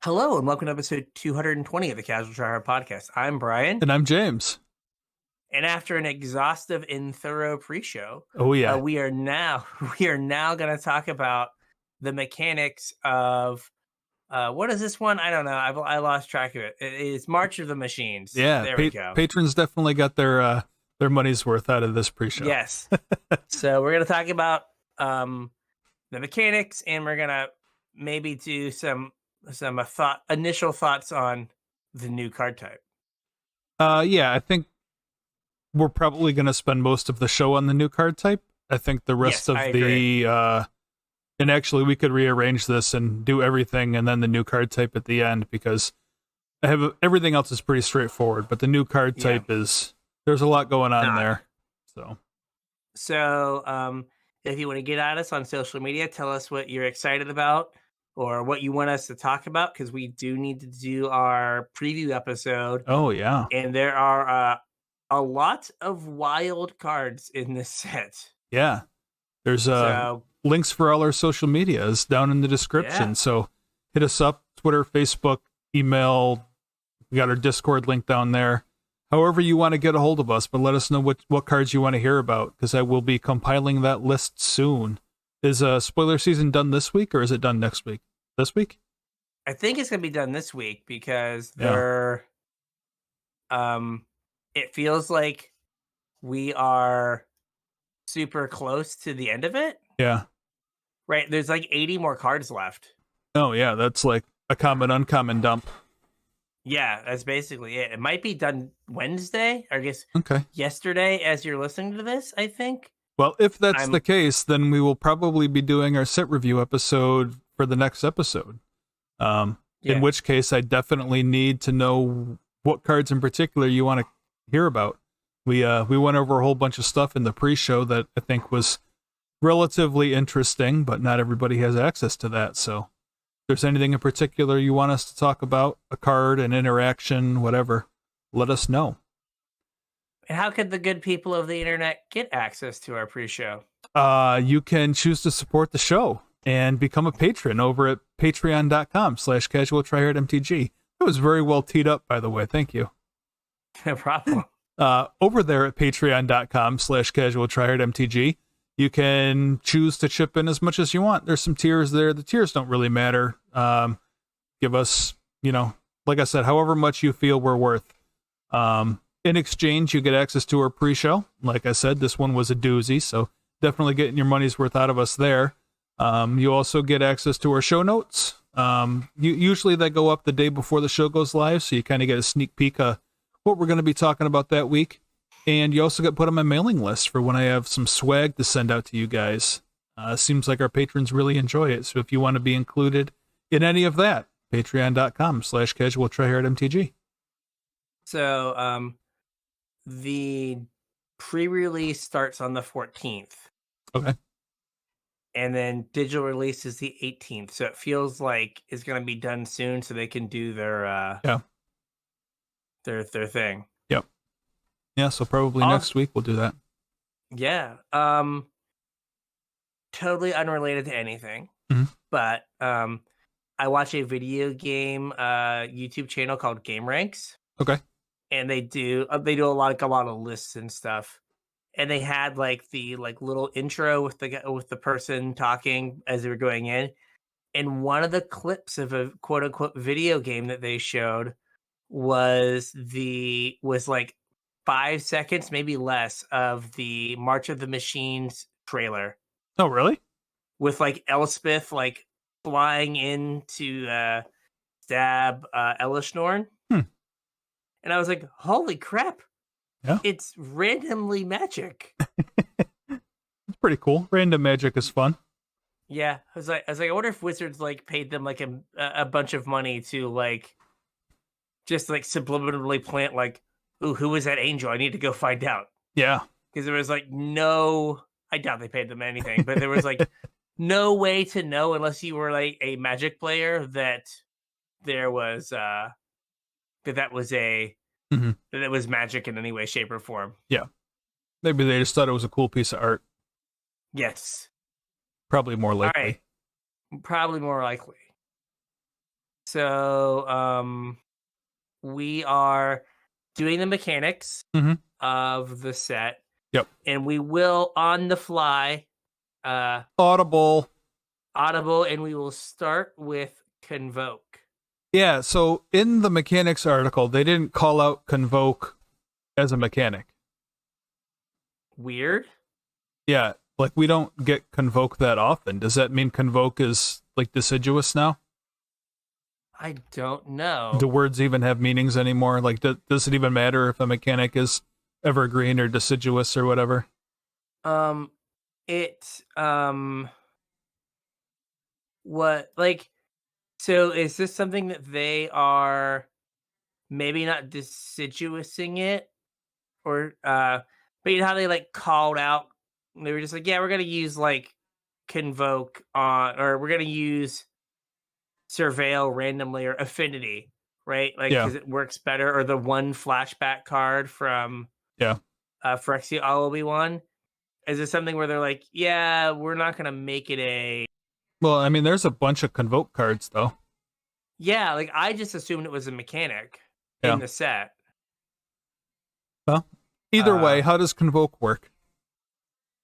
Hello and welcome to episode 220 of the Casual Try Hard podcast. I'm Brian, And I'm James. and after an exhaustive and thorough pre-show, Oh yeah, we are now going to talk about the mechanics of what is this one? I don't know. I lost track of it. It's March of the Machines. yeah. There we go. Patrons definitely got their money's worth out of this pre-show. Yes. So we're going to talk about the mechanics, and we're going to maybe do some initial thoughts on the new card type. Yeah. I think we're probably going to spend most of the show on the new card type. I think the rest of the and actually we could rearrange this and do everything and then the new card type at the end, because everything else is pretty straightforward, but the new card type there's a lot going on there. So if you want to get at us on social media, tell us what you're excited about or what you want us to talk about, because we do need to do our preview episode. Oh yeah. And there are a lot of wild cards in this set. Yeah. There's links for all our social medias down in the description. Yeah. So hit us up, Twitter, Facebook, email. We got our Discord link down there. However you want to get a hold of us, but let us know what cards you want to hear about, because I will be compiling that list soon. Is spoiler season done this week, or is it done next week? This week? I think it's going to be done this week, because it feels like we are super close to the end of it. Yeah. Right. There's like 80 more cards left. Oh, yeah. That's like a common, uncommon dump. Yeah, that's basically it. It might be done Wednesday, or I guess yesterday as you're listening to this, I think. Well, if that's the case, then we will probably be doing our set review episode for the next episode. In which case, I definitely need to know what cards in particular you want to hear about. We went over a whole bunch of stuff in the pre-show that I think was relatively interesting, but not everybody has access to that. So if there's anything in particular you want us to talk about, a card, an interaction, whatever, let us know. And how could the good people of the internet get access to our pre-show? You can choose to support the show and become a patron over at patreon.com/CasualTryHardMTG. That was very well teed up, by the way. Thank you. No problem. Over there at patreon.com/CasualTryHardMTG, you can choose to chip in as much as you want. There's some tiers there. The tiers don't really matter. Give us, like I said, however much you feel we're worth. In exchange, you get access to our pre-show. Like I said, this one was a doozy, so definitely getting your money's worth out of us there. You also get access to our show notes. Usually they go up the day before the show goes live, so you kind of get a sneak peek of what we're going to be talking about that week. And you also get put on my mailing list for when I have some swag to send out to you guys. Seems like our patrons really enjoy it. So if you want to be included in any of that, patreon.com/CasualTryHardMTG. So the pre-release starts on the 14th. Okay. And then digital release is the 18th. So it feels like it's going to be done soon, so they can do their their thing. Yep. Yeah, so probably next week we'll do that. Yeah. Totally unrelated to anything. Mm-hmm. But I watch a video game YouTube channel called Game Ranks. Okay. And they do a lot of lists and stuff. And they had the little intro with the person talking as they were going in. And one of the clips of a quote unquote video game that they showed was like 5 seconds, maybe less, of the March of the Machines trailer. Oh, really? With Elspeth flying in to stab Elishnorn. And I was like, holy crap. Yeah. It's randomly magic. It's pretty cool. Random magic is fun. Yeah. I was like, I wonder if Wizards paid them a bunch of money to just subliminally plant ooh, who was that angel? I need to go find out. Yeah. Because there was no, I doubt they paid them anything, but there was no way to know unless you were a Magic player that there was that was that it was magic in any way, shape, or form. Yeah. Maybe they just thought it was a cool piece of art. Yes. Probably more likely. All right. Probably more likely. So we are doing the mechanics Mhm. of the set, Yep. and we will on the fly Audible. audible, and we will start with convoke. Yeah, so in the mechanics article, they didn't call out convoke as a mechanic. Weird. Yeah, like we don't get convoke that often. Does that mean convoke is like deciduous now? I don't know. Do words even have meanings anymore? Like, does it even matter if a mechanic is evergreen or deciduous or whatever? It what like so is this something that they are maybe not deciduousing it, or but you know how they like called out, they were just like, yeah, we're gonna use like convoke on, or we're gonna use surveil randomly or affinity, right? Like Yeah, because it works better, or the one flashback card from yeah. Phyrexia Obi-Wan. Is it something where they're like, yeah, we're not gonna make it a Well, I mean, there's a bunch of convoke cards though. yeah, like I just assumed it was a mechanic Yeah. in the set. Well, either way, Uh how does convoke work?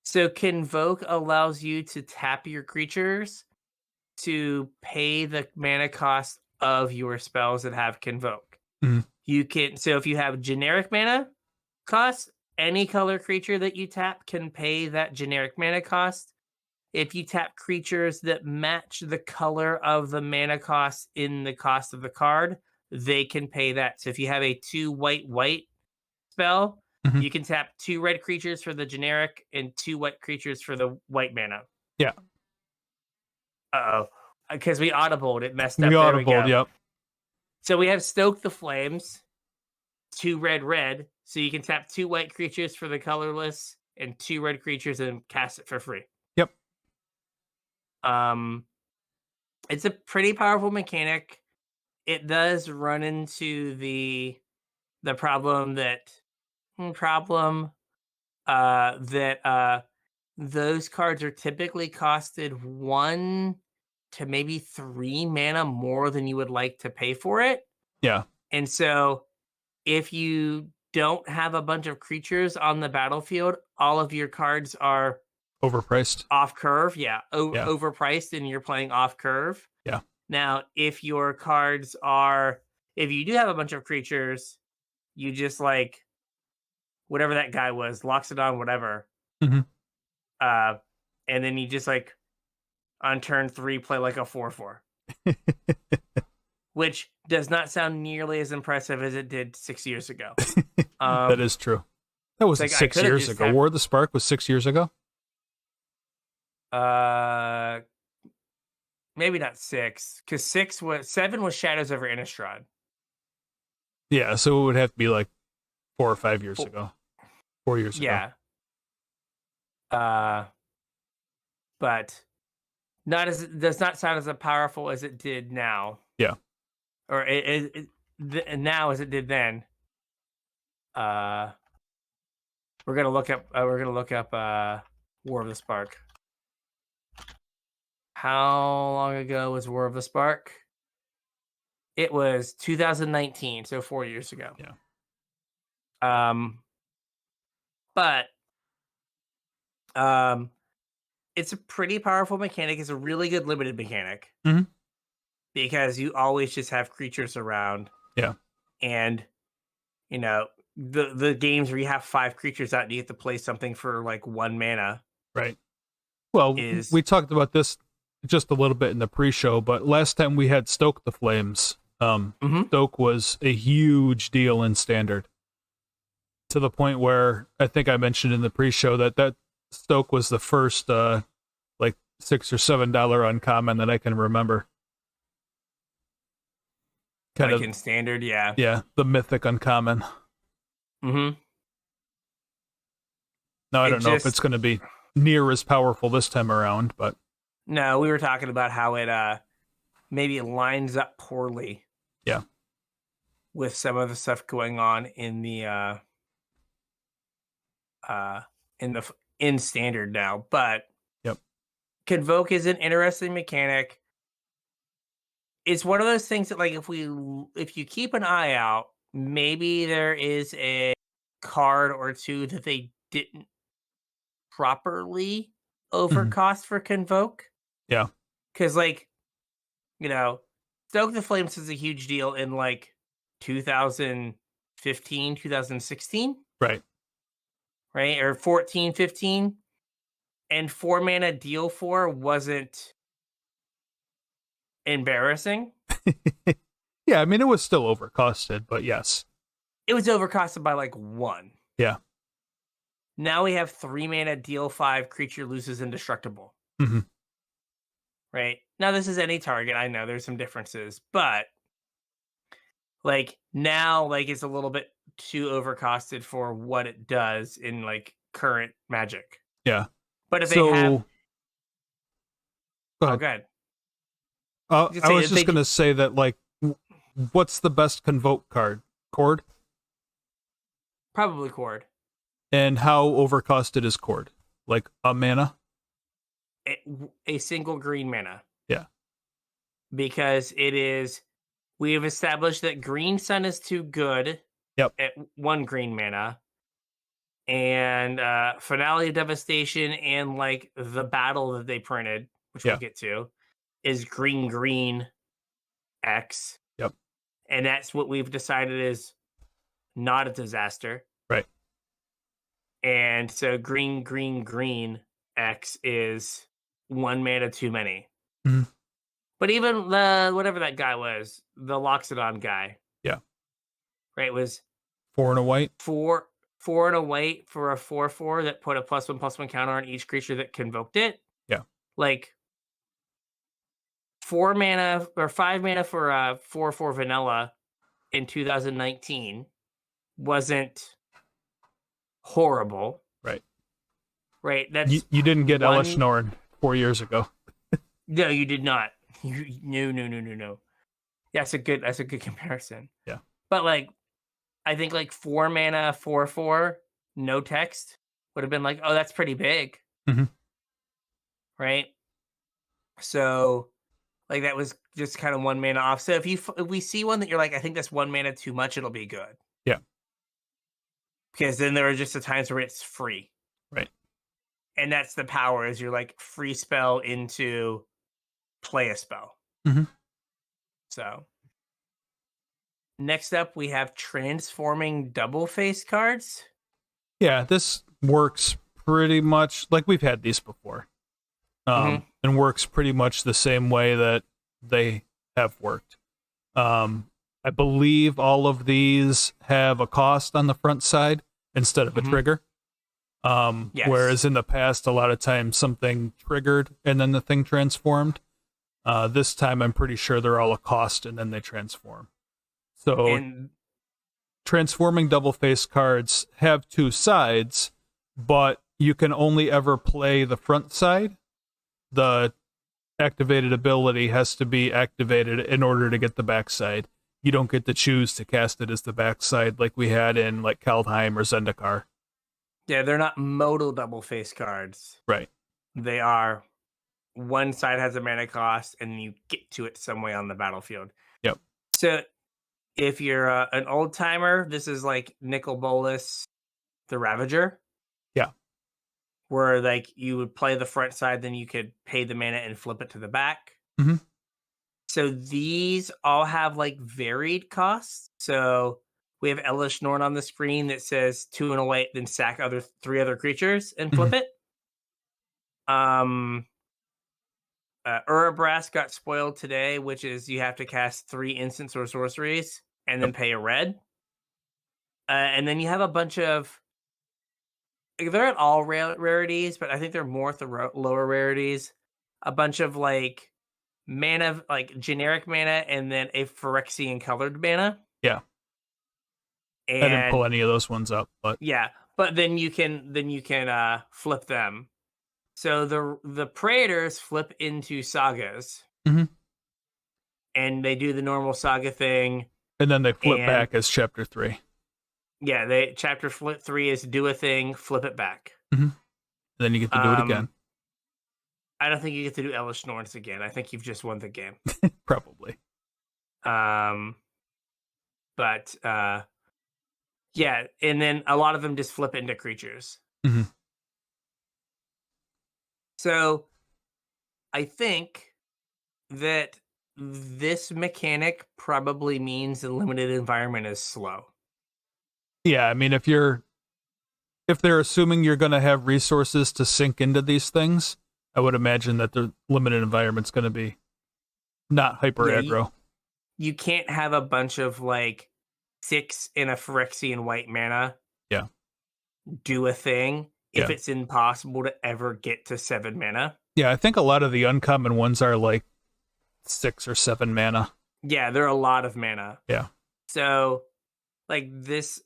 so convoke allows you to tap your creatures to pay the mana cost of your spells that have convoke. Mhm. You can, so if you have generic mana cost, any color creature that you tap can pay that generic mana cost. If you tap creatures that match the color of the mana cost in the cost of the card, they can pay that. So if you have a 2 white spell, Mhm. you can tap 2 red creatures for the generic and 2 white creatures for the white mana. Yeah, Uh-oh. Because we audibled, it messed we up. There we audibled. go. Yep. So we have Stoke the Flames, 2 red. So you can tap 2 white creatures for the colorless and 2 red creatures and cast it for free. Yep. Um, it's a pretty powerful mechanic. It does run into the problem that those cards are typically costed 1 to maybe 3 mana more than you would like to pay for it. Yeah. And so if you don't have a bunch of creatures on the battlefield, all of your cards are Overpriced. off curve. Yeah, Yeah. overpriced, and you're playing off curve. Yeah. Now, if your cards are, if you do have a bunch of creatures, you just like whatever that guy was, Loxodon, whatever. Mhm. Uh, and then you just like on turn 3 play like a 4/4, which does not sound nearly as impressive as it did 6 years ago. That is true. That wasn't like I 6 could have years just ago. War of the Spark was 6 years ago. Maybe not 6, because 7 was Shadows over Innistrad. Yeah, so it would have to be like 4 or 5 years ago. 4 years ago. Yeah. But not as, it does not sound as powerful as it did now. Yeah. Or now as it did then. We're gonna look up War of the Spark. How long ago was War of the Spark? It was 2019, so 4 years ago. Yeah. But it's a pretty powerful mechanic. It's a really good limited mechanic. Mhm. Because you always just have creatures around. Yeah. And you know, the games where you have 5 creatures out and you have to play something for like 1 mana. Right. Well, Is we talked about this just a little bit in the pre-show, but last time we had Stoke the Flames, Stoke was a huge deal in Standard, to the point where I think I mentioned in the pre-show that Stoke was the first like $6 or $7 uncommon that I can remember. Kind like of in Standard, yeah. Yeah, the mythic uncommon. Mm-hmm. Now I don't know if it's going to be near as powerful this time around, but no, we were talking about how it maybe it lines up poorly. Yeah. With some of the stuff going on in the in Standard now, but Yep. Convoke is an interesting mechanic. it's one of those things that, like, if you keep an eye out, maybe there is a card or two that they didn't properly Mhm. overcost for Convoke. Yeah. Because, like, you know, Stoke the Flames is a huge deal in, like, 2015, 2016, Right. right? Or 14, 15. And 4 mana deal 4 wasn't embarrassing. Yeah, I mean, it was still overcosted, but yes. It was overcosted by, like, 1. Yeah. Now we have 3 mana deal 5, creature loses indestructible, Mhm. right? Now this is any target. I know there's some differences, but like now, like it's a little bit too overcosted for what it does in like current Magic. Yeah. But if they have, So, go oh, ahead. good. Just I say was if just they gonna say that, like, what's the best Convoke card? Cord? probably Cord And how overcosted is Cord? Like a mana? a single green mana Yeah. because it is. We have established that Green Sun is too good Yep. at 1 green mana, and Finale of Devastation and like the battle that they printed, which we'll Yeah. get to, is green X, Yep. and that's what we've decided is not a disaster. Right. And so green X is 1 mana too many. Mhm. But even the whatever that guy was, the Loxodon guy, Yeah. right, was 4 and a white. 4 and a white for a 4/4 that put a +1/+1 counter on each creature that convoked it. Yeah. Like 4 mana or 5 mana for a 4/4 vanilla in 2019 wasn't horrible, Right. right? You That's you didn't get Elish one. Norn 4 years ago. No, you did not. No. That's a good comparison. Yeah. But like I think like 4 mana 4/4 no text would have been like, oh, that's pretty big, Mhm. right? So like that was just kind of 1 mana off. So if we see one that you're like, I think that's 1 mana too much, it'll be good. Yeah. Because then there are just the times where it's free. Right. And that's the power is you're like free spell into play a spell. Mhm. So next up we have transforming double face cards. Yeah, this works pretty much like we've had these before. And works pretty much the same way that they have worked. I believe all of these have a cost on the front side instead of a trigger. Yes. Whereas in the past, a lot of times something triggered and then the thing transformed. This time, I'm pretty sure they're all a cost and then they transform. So, And transforming double face cards have 2 sides, but you can only ever play the front side. The activated ability has to be activated in order to get the backside. You don't get to choose to cast it as the backside like we had in like Kaldheim or Zendikar. yeah, they're not modal double face cards. Right. They are one side has a mana cost and you get to it some way on the battlefield. Yep. So if you're an old timer, this is like Nicol Bolas, the Ravager. Yeah. Where like you would play the front side, then you could pay the mana and flip it to the back. Mhm. So these all have like varied costs. So we have Elish Norn on the screen that says 2 and a white, then sack 3 other creatures and flip it. Urabrask got spoiled today, which is you have to cast 3 instants or sorceries and then pay a red. And then you have a bunch of they're at all rarities, but I think they're more at the lower rarities. A bunch of like mana, like generic mana, and then a Phyrexian colored mana. Yeah. And I didn't pull any of those ones up, but yeah, but then you can flip them. So the Praetors flip into sagas, Mhm. and they do the normal saga thing. And then they flip And back as chapter 3. yeah, they chapter 3 is do a thing, flip it back. And then you get to do it again. I don't think you get to do Elish Norns again. I think you've just won the game. Probably. But yeah, and then a lot of them just flip into creatures. Mhm. So I think that this mechanic probably means the limited environment is slow. Yeah, I mean, if they're assuming you're going to have resources to sink into these things, I would imagine that the limited environment's going to be not hyper Yeah, aggro. you can't have a bunch of like 6 in a Phyrexian white mana Yeah. do a thing if Yeah. it's impossible to ever get to 7 mana. Yeah, I think a lot of the uncommon ones are like 6 or 7 mana. Yeah, they're a lot of mana. Yeah. So like this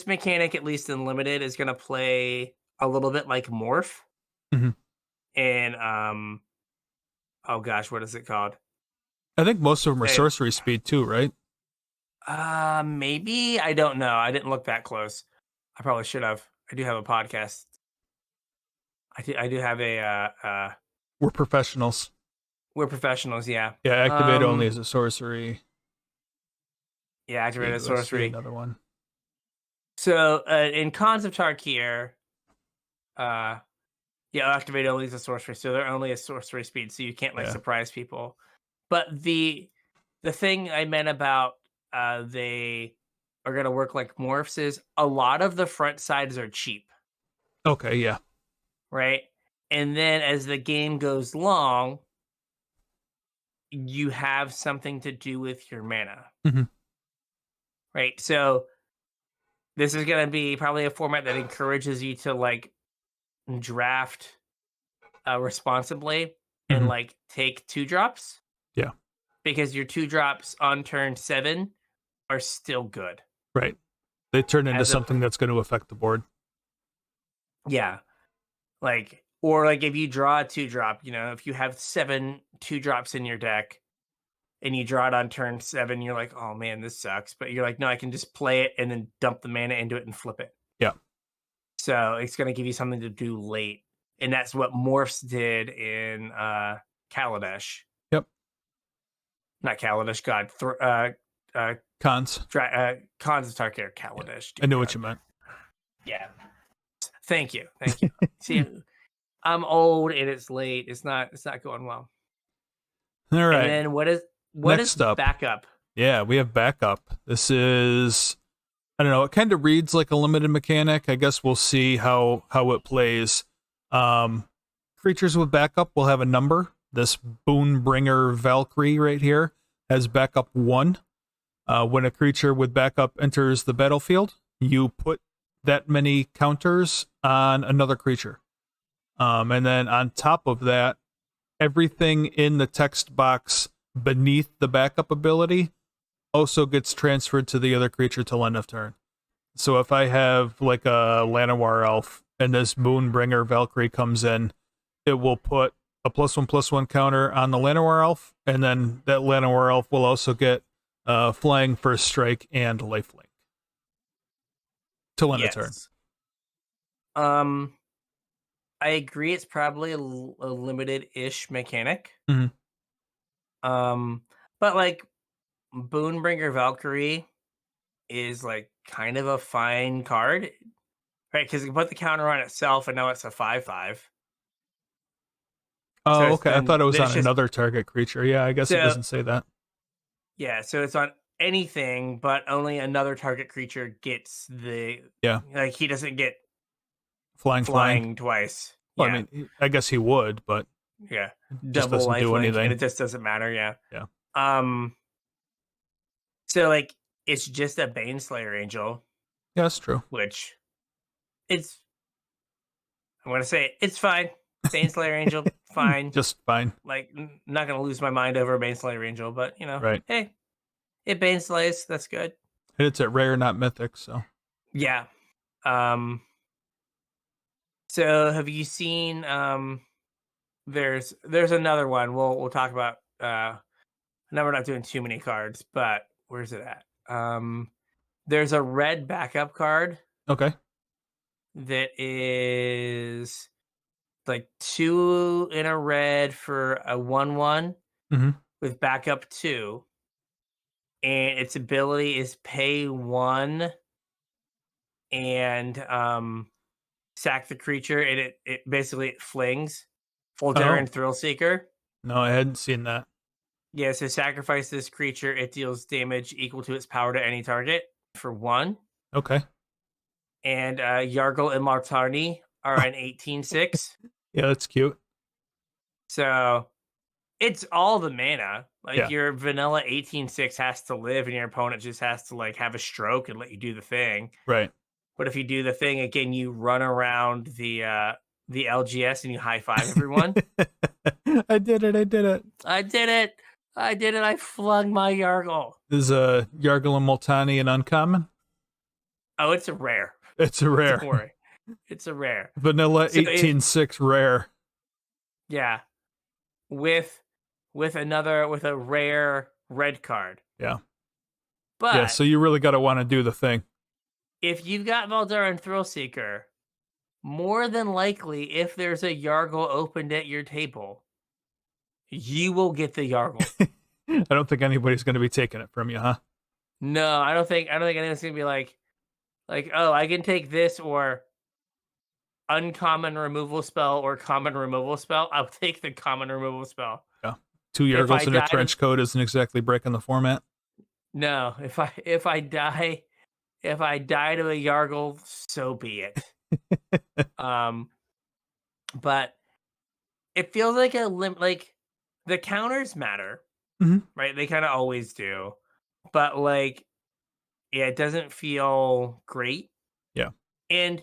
mechanic, at least in limited, is gonna play a little bit like Morph. Mhm. And oh gosh, what is it called? I think most of them are Hey, sorcery speed too, right? maybe, I don't know. I didn't look that close. I probably should have. I do have a podcast. I do have a We're professionals. we're professionals, yeah. Yeah, activate only is a sorcery. Yeah, activated Let's see sorcery. another one. So in Cons of Tarkir, yeah, activate only is a sorcery, so they're only a sorcery speed, so you can't like surprise people. But the thing I meant about they are gonna work like morphs is a lot of the front sides are cheap, Okay, yeah. right? And then as the game goes long, you have something to do with your mana, Mhm. right? So this is gonna be probably a format that encourages you to like draft responsibly and Mhm. like take 2-drops. Yeah. Because your 2-drops on turn 7 are still good. Right. They turn into As a something that's going to affect the board. Yeah. Like, or like if you draw a 2-drop, if you have 7 2-drops in your deck and you draw it on turn 7, you're like, oh man, this sucks. But you're like, no, I can just play it and then dump the mana into it and flip it. Yeah. So it's gonna give you something to do late. And that's what Morphs did in Kaladesh. Yep. Not Kaladesh, God. Cons. Cons of Tarkir, Yeah. Kaladesh. I knew what you meant. Yeah. Thank you. Thank you. See, I'm old and it's late. It's not going well. All right. And then what is Next up. backup? Yeah, we have backup. This is, I don't know, it kind of reads like a limited mechanic. I guess we'll see how it plays. Creatures with backup will have a number. This Boonbringer Valkyrie right here has backup 1. When a creature with backup enters the battlefield, you put that many counters on another creature. And then on top of that, everything in the text box beneath the backup ability also gets transferred to the other creature till end of turn. So if I have like a Llanowar elf and this Boonbringer Valkyrie comes in, it will put a +1/+1 counter on the Llanowar elf, and then that Llanowar elf will also get flying first strike and lifelink till end of turn. I agree. It's probably a limited-ish mechanic. Mhm. But like Boonbringer Valkyrie is like kind of a fine card, right? Because you can put the counter on itself, and now it's a 5/5. Oh, So okay. I thought it was on just another target creature. Yeah, I guess it doesn't say that. yeah. So it's on anything, but only another target creature gets like he doesn't get Flying. twice. Well, Yeah. I mean, I guess he would, but Yeah, just double doesn't do lifelink, anything. and it just doesn't matter. Yeah. Yeah. So like it's just a Baneslayer Angel, Yeah, that's true. which it's I'm gonna say it's fine. Baneslayer Angel, fine. Just fine. Like not gonna lose my mind over a Baneslayer Angel, but Right. hey, it Baneslays, that's good. And it's at rare, not mythic, so. Yeah. So have you seen there's another one we'll talk about now we're not doing too many cards, but where's it at? There's a red backup card Okay. that is like 2 in a red for a 1/1 Mm-hmm. with backup 2. and its ability is pay 1 and sack the creature, and it basically it flings. Voldaren Thrillseeker. No, I hadn't seen that. Yeah, so sacrifice this creature. It deals damage equal to its power to any target for 1. Okay. And Yargle and Martani are an 18/6. Yeah, that's cute. So it's all the mana. Like Yeah. your vanilla 18/6 has to live, and your opponent just has to like have a stroke and let you do the thing. Right. But if you do the thing again, you run around the LGS and you high five everyone. I did it. I did it. I flung my Yargle. Is a Yargle and Multani an uncommon? Oh, it's a rare. It's a rare. Don't worry. It's a rare. Vanilla 18/6 rare. Yeah. With a rare red card. Yeah. But yeah, so you really got to want to do the thing. If you've got Voldaren Thrillseeker, more than likely, if there's a Yargle opened at your table, you will get the Yargle. I don't think anybody's going to be taking it from you, huh? No, I don't think anyone's going to be like, oh, I can take this or uncommon removal spell or common removal spell. I'll take the common removal spell. Yeah. 2 Yargles in a trench coat isn't exactly breaking the format. No, if I die to a Yargle, so be it. But it feels like like the counters matter, right? They kind of always do, but like, yeah, it doesn't feel great. Yeah, and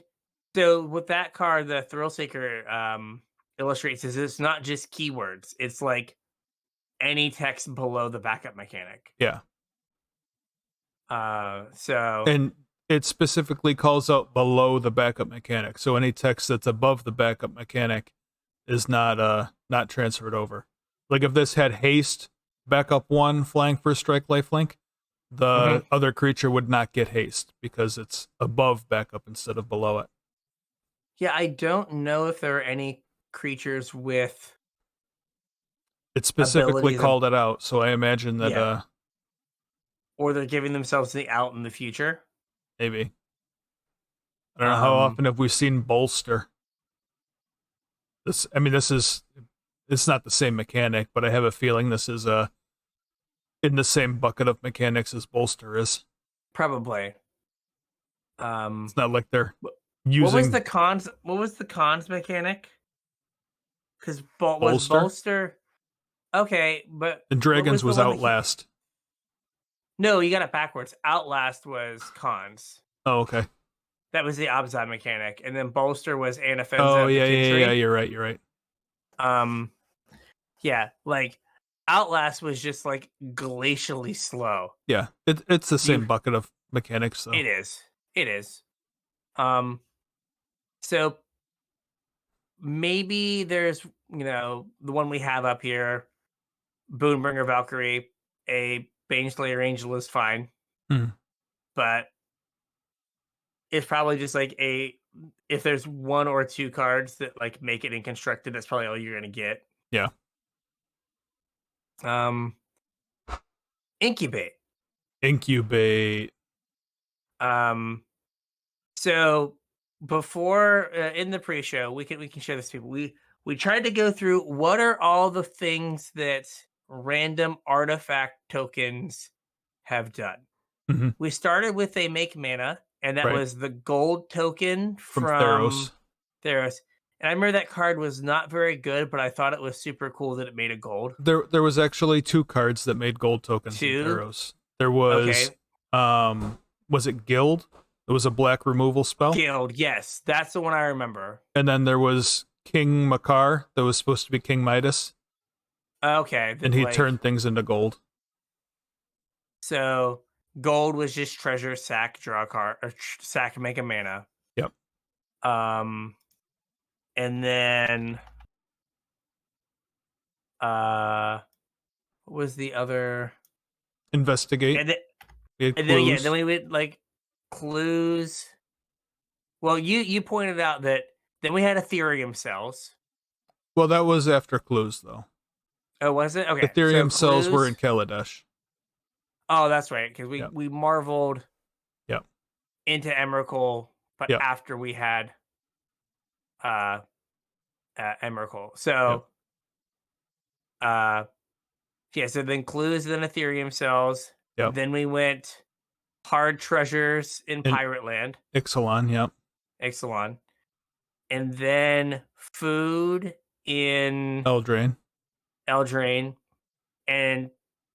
so with that card, the Thrillseeker illustrates is it's not just keywords; it's like any text below the backup mechanic. Yeah. So and it specifically calls out below the backup mechanic. So any text that's above the backup mechanic is not transferred over. Like if this had haste, backup 1, flying first strike, lifelink, the other creature would not get haste because it's above backup instead of below it. Yeah, I don't know if there are any creatures with. It specifically called it out, so I imagine that. Or they're giving themselves the out in the future. Maybe. I don't know how often have we seen bolster. It's not the same mechanic, but I have a feeling this is in the same bucket of mechanics as bolster is. Probably. It's not like they're using. What was the cons mechanic? Because was bolster. Okay, but and Dragons was Outlast. No, you got it backwards. Outlast was cons. Oh, okay. That was the Abzan mechanic, and then bolster was Anafenza. Oh, yeah, you're right. Yeah, like Outlast was just like glacially slow. Yeah, it's the same bucket of mechanics, though. It is. So maybe there's, the one we have up here, Boonbringer Valkyrie, a Baneslayer Angel is fine. But it's probably just like if there's 1 or 2 cards that like make it inconstructed, that's probably all you're gonna get. Yeah. Incubate. So before in the pre-show, we can share this to people. We tried to go through what are all the things that random artifact tokens have done. We started with a make mana, and that was the gold token from Theros. And I remember that card was not very good, but I thought it was super cool that it made a gold. There was actually 2 cards that made gold tokens in Theros. There was was it Guild? It was a black removal spell. Guild, yes. That's the one I remember. And then there was King Makar that was supposed to be King Midas. Okay. And he turned things into gold. So gold was just treasure, sack, draw a card, or sack, make a mana. Yep. And then what was the other? Investigate. And then we would like clues. Well, you pointed out that then we had Ethereum cells. Well, that was after clues, though. Oh, was it? Okay. Ethereum cells were in Kaladesh. Oh, that's right, because Yep. we marveled Yep. into Emrakul, but Yep. after we had uh Emrakul. Yep. So yeah, so then clues, then Ethereum cells. Yep. Then we went hard treasures in And Pirate Land, Ixalan, yep. Ixalan. And then food in Eldraine. Eldraine. And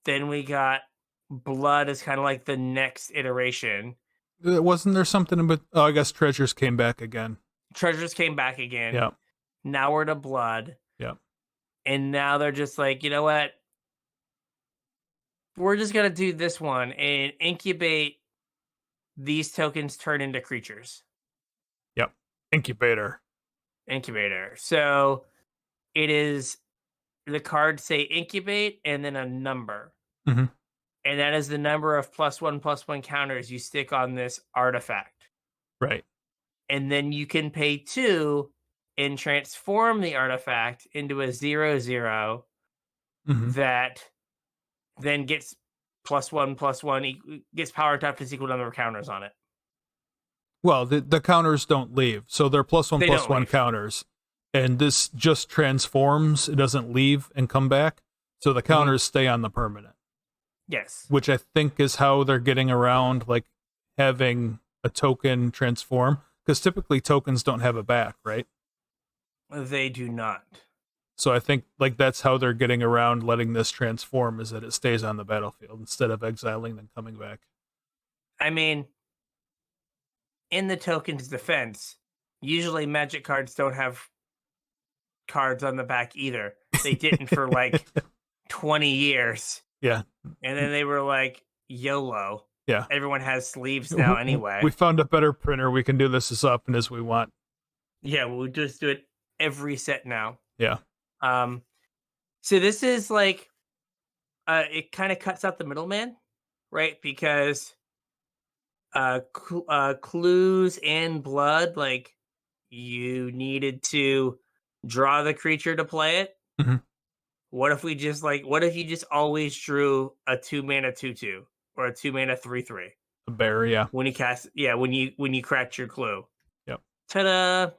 then we got blood as kind of like the next iteration. Wasn't there something about? Oh, I guess treasures came back again. Treasures came back again. Yep. Now we're to blood. Yep. And now they're just like, you know what? We're just gonna do this one and incubate these tokens turn into creatures. Yep. Incubator. Incubator. So it is the cards say incubate and then a number. Mm-hmm. And that is the number of +1/+1 counters you stick on this artifact. Right. And then you can pay 2 and transform the artifact into a 0/0 Mm-hmm. that then gets +1/+1, gets power tapped is equal number of counters on it. Well, the counters don't leave, so they're +1/+1 counters, and this just transforms. It doesn't leave and come back, so the counters stay on the permanent. Yes, which I think is how they're getting around like having a token transform, because typically tokens don't have a back, right? they do not. So I think like that's how they're getting around letting this transform, is that it stays on the battlefield instead of exiling and coming back. I mean, in the token's defense, usually Magic cards don't have cards on the back either. They didn't for like 20 years. Yeah. And then they were like, YOLO. Yeah. Everyone has sleeves now anyway. We found a better printer. We can do this as often as we want. Yeah, we'll just do it every set now. Yeah. So this is like, it kind of cuts out the middleman, right? Because clues and blood, like you needed to draw the creature to play it. Mm-hmm. What if you just always drew a 2-mana 2/2 or a 2-mana 3/3? A bear, yeah. When you cracked your clue. Yep. Ta-da!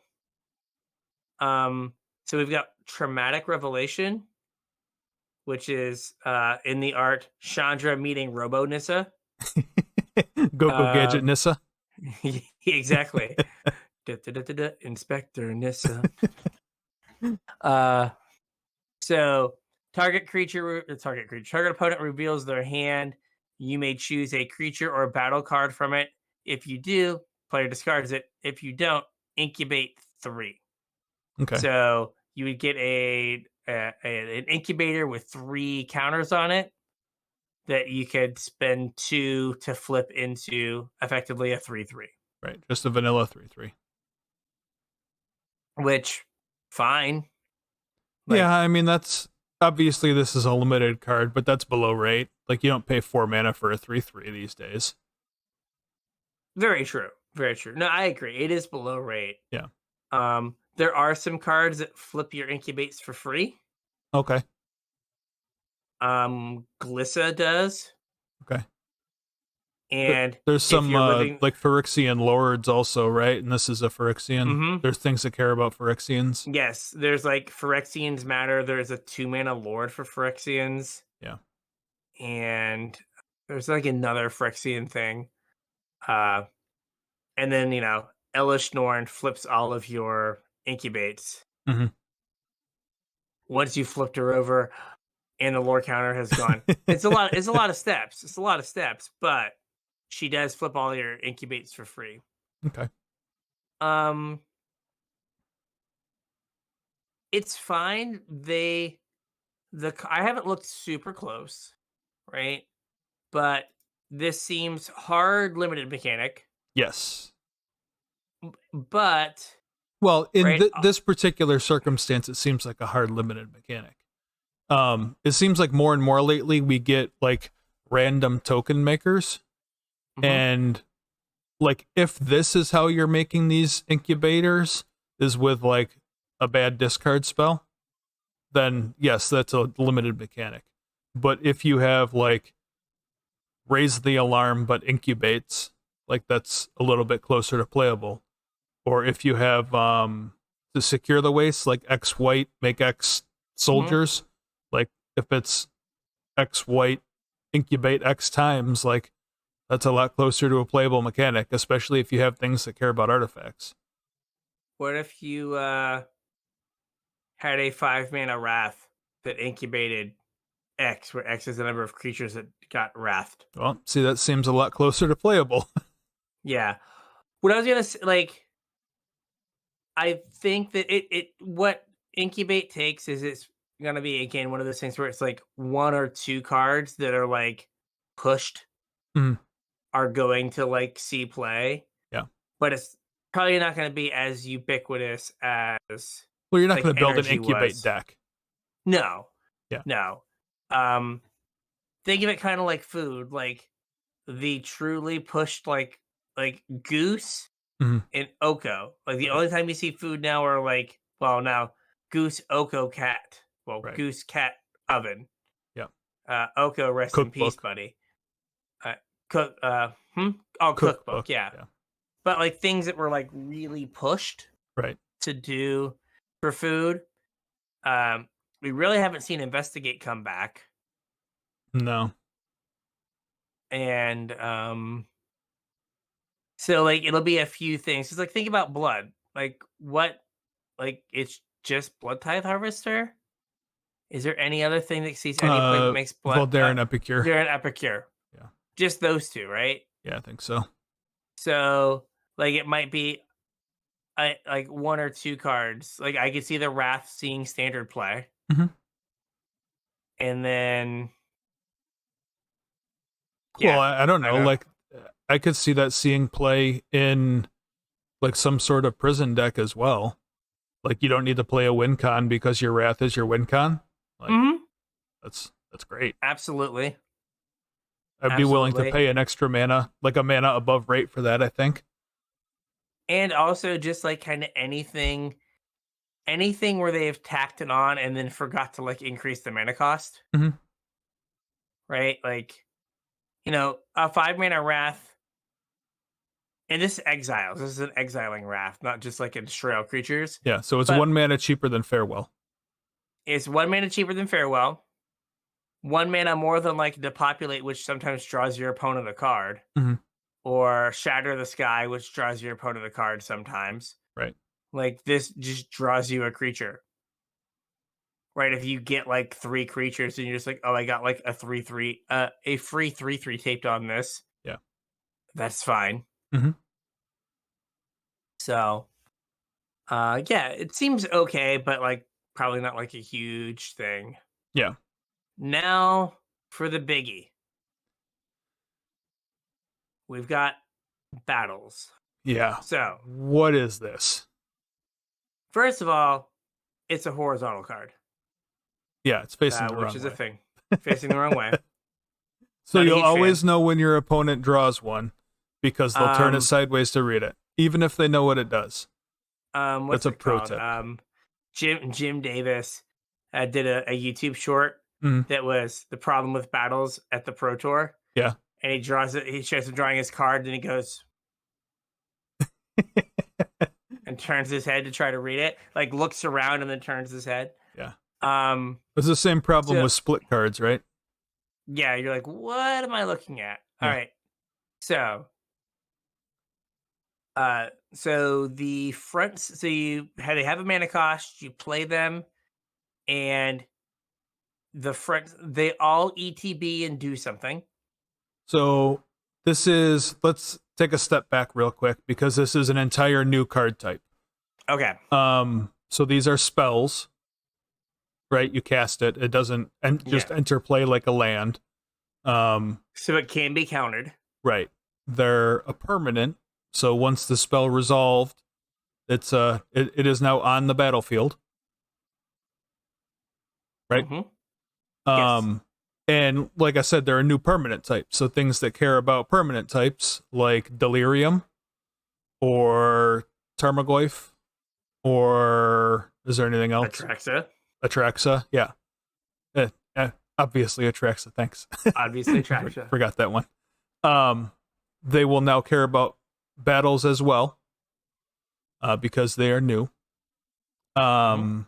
So we've got Traumatic Revelation, which is in the art Chandra meeting Robo Nissa. Go Gadget Nissa. Exactly. Inspector Nissa. So target opponent reveals their hand. You may choose a creature or a battle card from it. If you do, player discards it. If you don't, incubate 3. Okay. So you would get an incubator with 3 counters on it that you could spend 2 to flip into effectively a 3/3. Right. Just a vanilla 3/3. Which, fine. Yeah, I mean, that's obviously this is a limited card, but that's below rate. Like, you don't pay 4 mana for a 3/3 these days. Very true. Very true. No, I agree. It is below rate. Yeah. There are some cards that flip your incubates for free. Okay. Glissa does. Okay. And there's some like Phyrexian Lords also, right? And this is a Phyrexian. Mm-hmm. There's things that care about Phyrexians. Yes, there's like Phyrexians matter. There's a 2-mana Lord for Phyrexians. Yeah. And there's like another Phyrexian thing. And then, Elish Norn flips all of your incubates. Mm-hmm. Once you flipped her over and the lore counter has gone. It's a lot of steps. It's a lot of steps, but she does flip all your incubates for free. Okay. It's fine. I haven't looked super close, right? But this seems hard limited mechanic. Yes. But well, in this particular circumstance, it seems like a hard limited mechanic. It seems like more and more lately we get like random token makers. Mm-hmm. And like if this is how you're making these incubators is with like a bad discard spell, then yes, that's a limited mechanic. But if you have like raise the alarm but incubates, like that's a little bit closer to playable. Or if you have to secure the waste, like X white, make X soldiers, like if it's X white, incubate X times, like that's a lot closer to a playable mechanic, especially if you have things that care about artifacts. What if you had a 5-mana wrath that incubated X, where X is the number of creatures that got wrathed? Well, see, that seems a lot closer to playable. Yeah. What I was gonna say, like, I think that what incubate takes is it's gonna be again one of those things where it's like 1 or 2 cards that are like pushed Mhm. are going to like see play. Yeah. But it's probably not gonna be as ubiquitous as Well, you're not like going to build an energy incubate was. deck. No. Yeah. No. Um think of it kind of like food, like the truly pushed like goose Mhm. and Oko. Like the Right. only time you see food now are like, well, now goose, Oko, cat. Well, Right. goose, cat, oven. Yeah. Oko, rest in peace, Cookbook. buddy. Cook. Oh, cookbook. Yeah. Yeah. But like things that were like really pushed Right. to do for food. We really haven't seen investigate come back, No. and so like it'll be a few things. It's like think about blood. Like what? Like it's just blood tithe harvester. Is there any other thing that sees any play that makes blood? Voldaire and Epicure. They're an epicure. Yeah. Just those two, right? Yeah, I think so. So like it might be like 1 or 2 cards. Like I could see the Wrath seeing standard play. Mhm. And then Well, I don't know. know. Like, I could see that seeing play in like some sort of prison deck as well. Like, you don't need to play a win con because your Wrath is your win con. Like, that's great. Absolutely. I'd be willing to pay an extra mana, like a mana above rate for that, I think. And also just like kind of anything where they have tacked it on and then forgot to like increase the mana cost. Mhm. Right? Like, you know, a 5-mana Wrath. And this exiles. This is an exiling Wrath, not just like a destroy all creatures. Yeah, so it's But 1 mana cheaper than Farewell. It's 1 mana cheaper than Farewell. 1 mana more than like Depopulate, which sometimes draws your opponent a card. Mhm. Or Shatter the Sky, which draws your opponent a card sometimes. Right. Like this just draws you a creature. Right? If you get like 3 creatures and you're just like, oh, I got like a 3/3, a free 3/3 taped on this. Yeah. That's fine. Mhm. So, yeah, it seems okay, but like probably not like a huge thing. Yeah. Now for the biggie. We've got battles. Yeah. So, what is this? first of all, it's a horizontal card. Yeah, it's facing the wrong way. Which is a thing. Facing the wrong way. So you'll always know when your opponent draws one because they'll turn it sideways to read it, even if they know what it does. What's That's a it pro called? tip. Jim Davis did a YouTube short that was the problem with battles at the Pro Tour. Yeah. And he draws it. He shows him drawing his card, and he goes and turns his head to try to read it. Like looks around and then turns his head. Yeah. It's the same problem with split cards, right? Yeah, you're like, what am I looking at? Yeah. All right. So the fronts, so they have a mana cost, you play them, and the front they all ETB and do something. So let's take a step back real quick because this is an entire new card type. Okay. So these are spells, right? You cast it. It doesn't just enter play like a land. So it can be countered. Right. They're a permanent. So once the spell resolved, it is now on the battlefield. Right? Mm-hmm. Yes. And like I said, they're a new permanent type. So things that care about permanent types, like Delirium or Tarmogoyf, or is there anything else? Atraxa, yeah. Obviously Atraxa, thanks. Obviously Atraxa. Forgot that one. They will now care about battles as well, because they are new. When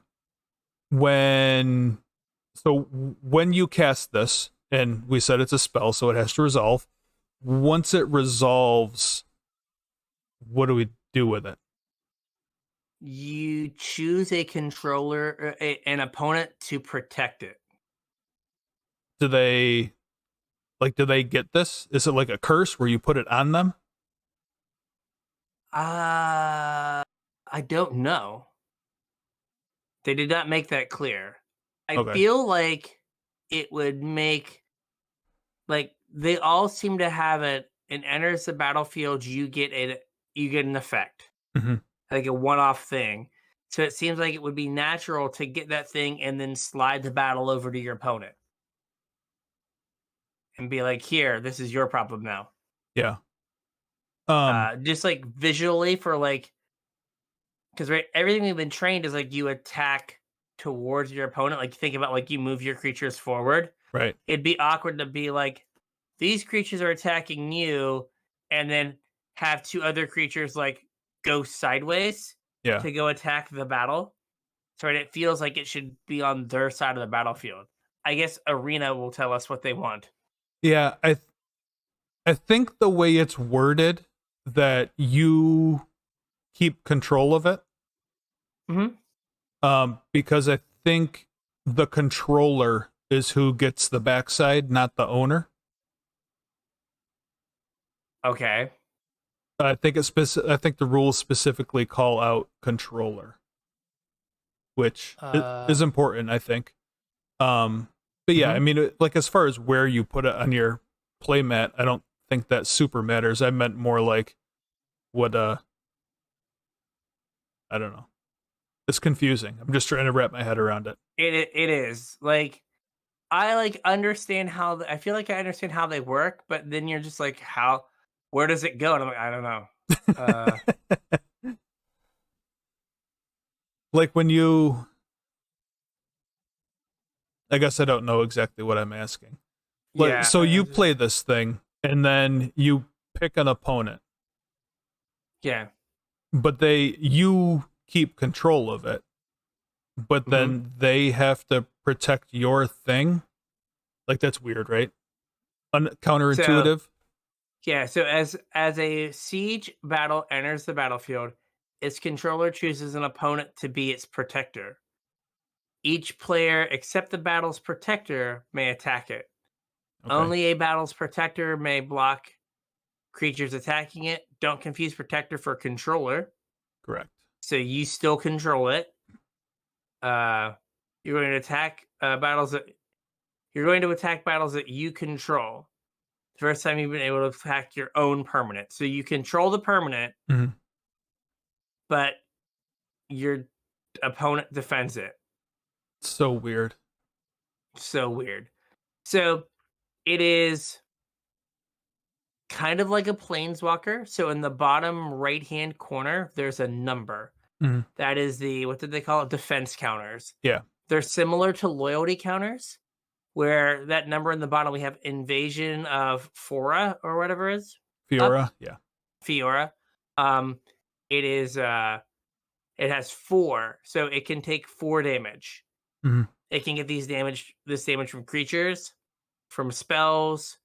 you cast this, and we said it's a spell, so it has to resolve. Once it resolves, what do we do with it? You choose a controller, or an opponent to protect it. Do they get this? Is it like a curse where you put it on them? I don't know. They did not make that clear. I Okay. feel like it would make, like, they all seem to have it enters the battlefield, you get an effect. Mhm. Like a one-off thing. So it seems like it would be natural to get that thing and then slide the battle over to your opponent. And be like, here, this is your problem now. Yeah. Just like visually for like, because right, everything we've been trained is like you attack towards your opponent. Like think about like you move your creatures forward. Right. It'd be awkward to be like, these creatures are attacking you, and then have two other creatures like go sideways Yeah. to go attack the battle. So it feels like it should be on their side of the battlefield. I guess Arena will tell us what they want. Yeah, I think the way it's worded that you keep control of it. Because I think the controller is who gets the backside, not the owner. Okay. I think I think the rules specifically call out controller, which is important, I think. But yeah, I mean, like as far as where you put it on your playmat, I don't think that super matters. I meant more like what I don't know. It's confusing. I'm just trying to wrap my head around it. It is like, I like understand how I feel like I understand how they work, but then you're just like, where does it go? And I'm like, I don't know. Like I guess I don't know exactly what I'm asking. Yeah. So you play this thing and then you pick an opponent. Yeah. But you keep control of it. But then they have to protect your thing. Like that's weird, right? Counterintuitive. So as a siege battle enters the battlefield, its controller chooses an opponent to be its protector. Each player except the battle's protector may attack it. Okay. Only a battle's protector may block creatures attacking it. Don't confuse protector for controller. Correct. So you still control it. You're going to attack battles that you control. The first time you've been able to attack your own permanent. So you control the permanent, but your opponent defends it. So weird. So it is kind of like a planeswalker. So in the bottom right-hand corner, there's a number. That is what did they call it? Defense counters. Yeah. They're similar to loyalty counters, where that number in the bottom, we have invasion of Fora or whatever it is. Fiora, yeah. Fiora. It is it has 4, so it can take 4 damage. It can get this damage from creatures, from spells,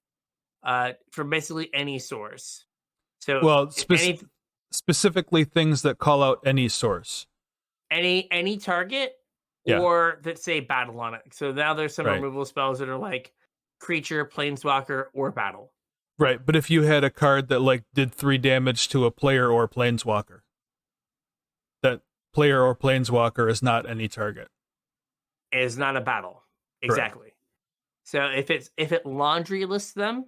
from basically any source. So specifically things that call out any source. Any target, or that say battle on it. So now there's some removal spells that are like creature, planeswalker, or battle. Right, but if you had a card that like did 3 damage to a player or planeswalker, that player or planeswalker is not any target. It is not a battle. Exactly. Correct. So if it laundry lists them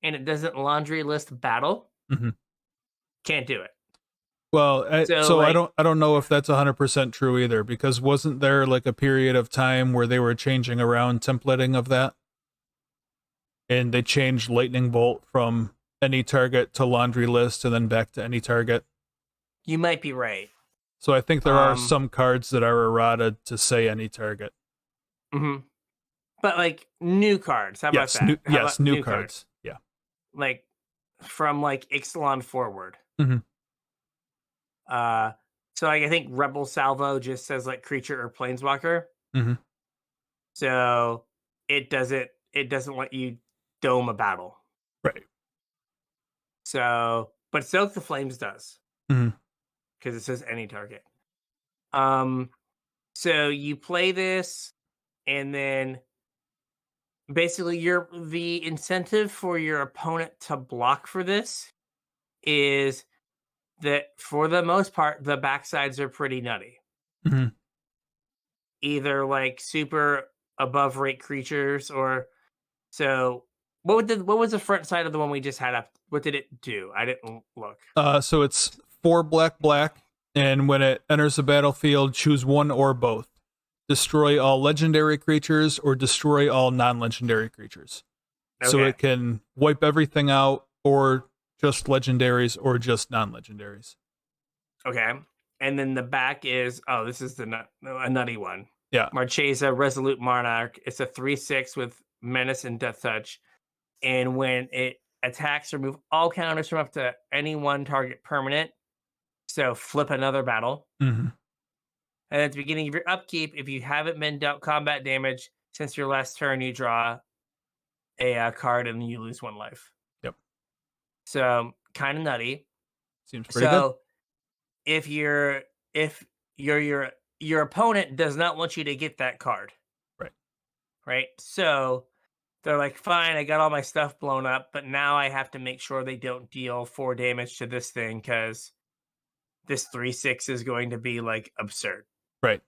and it doesn't laundry list battle, can't do it. Well, I don't know if that's 100% true either, because wasn't there like a period of time where they were changing around templating of that? And they changed Lightning Bolt from any target to laundry list and then back to any target. You might be right. So I think there are some cards that are errata to say any target. But like new cards, how about that? New cards. Yeah. Like from like Ixalan forward. Mhm. So like I think Rebel Salvo just says like creature or planeswalker. Mhm. So it doesn't let you dome a battle. Right. So but Soak the Flames does Mhm. because it says any target. Um so you play this and then basically the incentive for your opponent to block for this is that for the most part the backsides are pretty nutty. Mhm. Either like super above rate creatures or so what was the front side of the one we just had up? What did it do? I didn't look. So it's 4 black black, and when it enters the battlefield, choose one or both. Destroy all legendary creatures or destroy all non-legendary creatures. So Okay. it can wipe everything out, or just legendaries, or just non-legendaries. Okay. And then the back is this is a nutty one. Yeah. Marchesa, Resolute Monarch. It's a 3/6 with Menace and Death Touch. And when it attacks, remove all counters from up to any one target permanent. So flip another battle. Mhm. And at the beginning of your upkeep, if you haven't been dealt combat damage since your last turn, you draw a card and you lose 1 life. Yep. So kind of nutty. Seems pretty good. So if you're if your opponent does not want you to get that card, Right. right? So they're like, fine, I got all my stuff blown up, but now I have to make sure they don't deal 4 damage to this thing because this 3/6 is going to be like absurd. Right.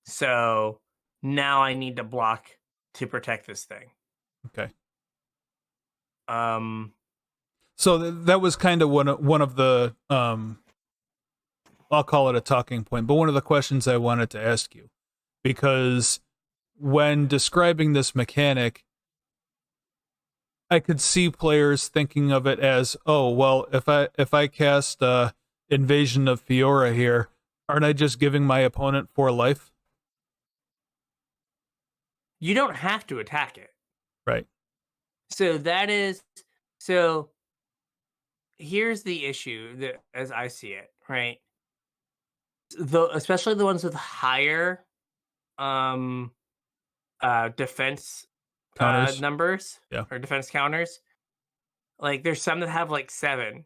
So now I need to block to protect this thing. Okay. Um, So that was kind of one of the I'll call it a talking point, but one of the questions I wanted to ask you, because when describing this mechanic, I could see players thinking of it as, oh, well, if I cast Invasion of Fiora here, aren't I just giving my opponent 4 life? you don't have to attack it. Right. So that is so here's the issue that as I see it, right? Especially the ones with higher um defense Counters. numbers Yeah. or defense counters. Like there's some that have like 7.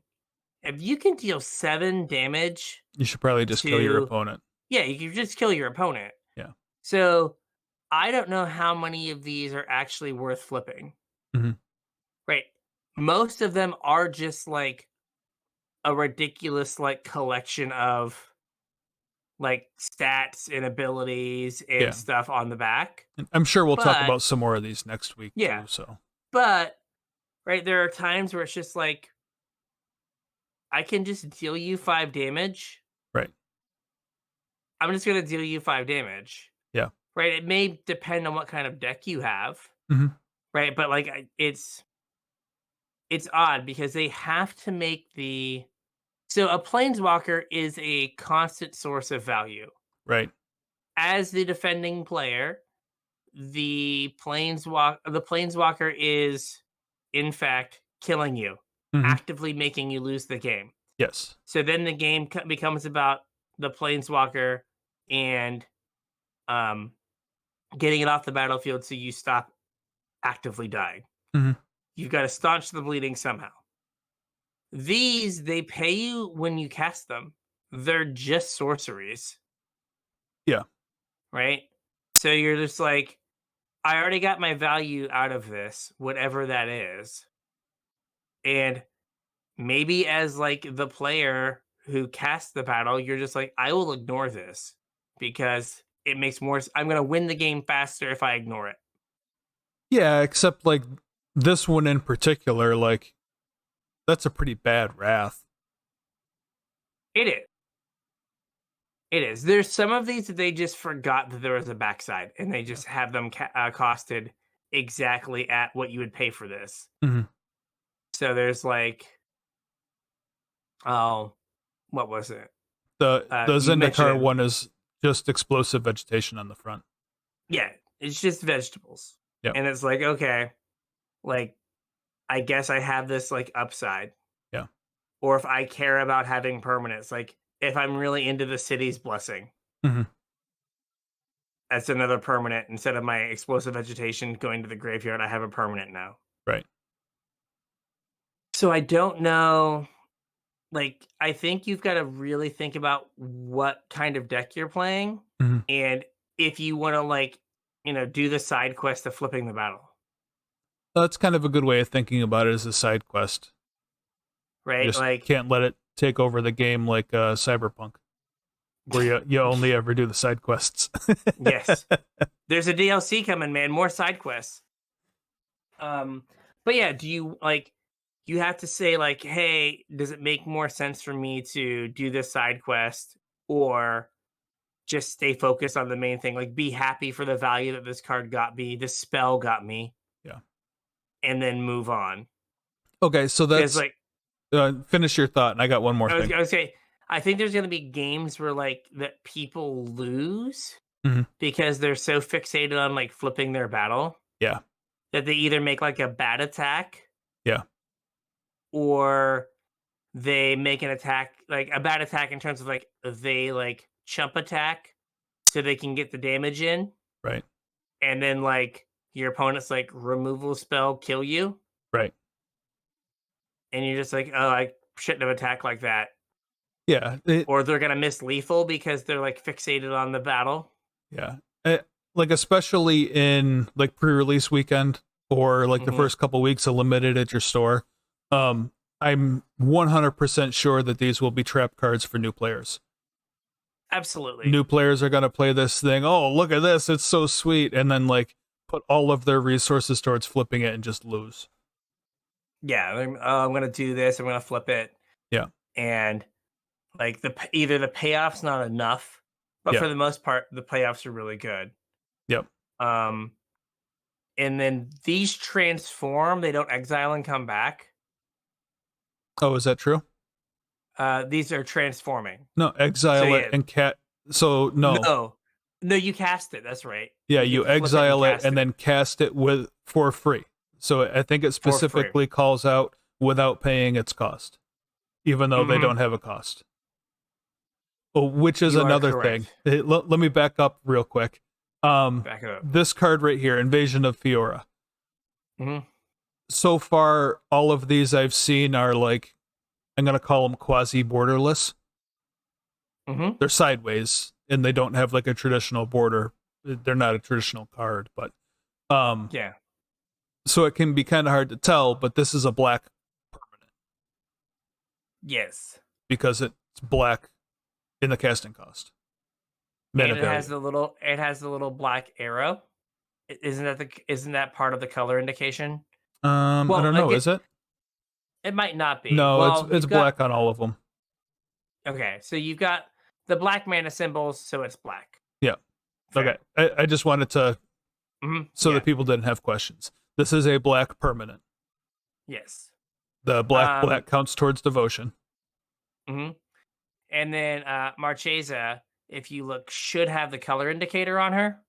If you can deal 7 damage You should probably just kill your to opponent. yeah, you can just kill your opponent. Yeah. So I don't know how many of these are actually worth flipping. Mhm. Right. Most of them are just like a ridiculous like collection of like stats and abilities and Yeah. stuff on the back. And I'm sure we'll talk But about some more of these next week yeah, too, so. but right, there are times where it's just like I can just deal you 5 damage. Right. I'm just gonna deal you 5 damage. Yeah. Right. It may depend on what kind of deck you have. Mhm. Right. But like it's odd because they have to make the so a planeswalker is a constant source of value. Right. As the defending player, the planeswalker is in fact killing you, Mhm. actively making you lose the game. Yes. So then the game becomes about the planeswalker and um getting it off the battlefield so you stop actively dying. Mhm. You've got to staunch the bleeding somehow. These they pay you when you cast them. They're just sorceries, Yeah. right? So you're just like, I already got my value out of this, whatever that is. And maybe as like the player who casts the battle, you're just like, I will ignore this because it makes more I'm going to win the game faster if I ignore it. Yeah, except like this one in particular, like that's a pretty bad wrath. It is. It is. There's some of these that they just forgot that there was a backside and they Yeah. just have them costed exactly at what you would pay for this. Mhm. So there's like, oh, what was it? The You Zendikar mentioned, one is just explosive vegetation on the front. yeah, it's just vegetables. Yep. And it's like, okay, like I guess I have this like upside. Yeah. Or if I care about having permanents, like if I'm really into the city's blessing, Hmm. that's another permanent. Instead of my explosive vegetation going to the graveyard, I have a permanent now. Right. So I don't know. Like, I think you've got to really think about what kind of deck you're playing, Hmm. and if you want to like, do the side quest of flipping the battle, That's kind of a good way of thinking about it as a side quest. You right? just Like, can't let it take over the game like Cyberpunk, where you only ever do the side quests. yes, there's a DLC coming, man. More side quests. But yeah, do you like? You have to say like, hey, does it make more sense for me to do this side quest or just stay focused on the main thing? Like, be happy for the value that this card got me, this spell got me, Yeah. and then move on. Okay, so Because that's like, finish your thought, and I got one more thing. I was say, I think there's going to be games where like that people lose Hmm. because they're so fixated on like flipping their battle Yeah. that they either make like a bad attack Yeah. or they make an attack like a bad attack in terms of like they like chump attack so they can get the damage in, Right. and then like your opponent's like removal spell kill you, Right. and you're just like, oh, I shouldn't have attacked like that. Yeah. Or they're gonna miss lethal because they're like fixated on the battle. Yeah. Like especially in like pre-release weekend or like the Hmm. first couple weeks of limited at your store. Um, I'm 100% sure that these will be trap cards for new players. Absolutely. New players are going to play this thing. Oh, look at this. It's so sweet. And then like put all of their resources towards flipping it and just lose. Yeah, I'm gonna do this. I'm gonna flip it, Yeah. and like either the payoff's not enough, but Yeah. for the most part, the payoffs are really good. Yep. Um, and then these transform; they don't exile and come back. Oh, is that true? These are transforming. No, So exile it yeah, and so no. no, you cast it. That's right. Yeah, You get you to flip it and exile it cast and it then cast it with for free. So I think it for free. specifically calls out without paying its cost, even though they Mhm. don't have a cost. Oh, which is You are another thing. correct. Let me back up real quick. Back it up. This card right here, Invasion of Fiora. Mhm. So far, all of these I've seen are like, I'm gonna call them quasi borderless. Mhm. They're sideways and they don't have like a traditional border. They're not a traditional card, but Yeah. so it can be kind of hard to tell. But this is a black permanent Yes. because it's black in the casting cost. Mana And it has value. the little. It has the little black arrow. Isn't that part of the color indication? I Well, don't know. Is it? it might not be. No, Well, it's you've got black on all of them. okay. So you've got the black mana symbols, so it's black. Yeah. Fair. Okay. I just wanted to so Yeah. that people didn't have questions. This is a black permanent. Yes. The black counts towards devotion. Mhm. And then Marchesa, if you look, should have the color indicator on her.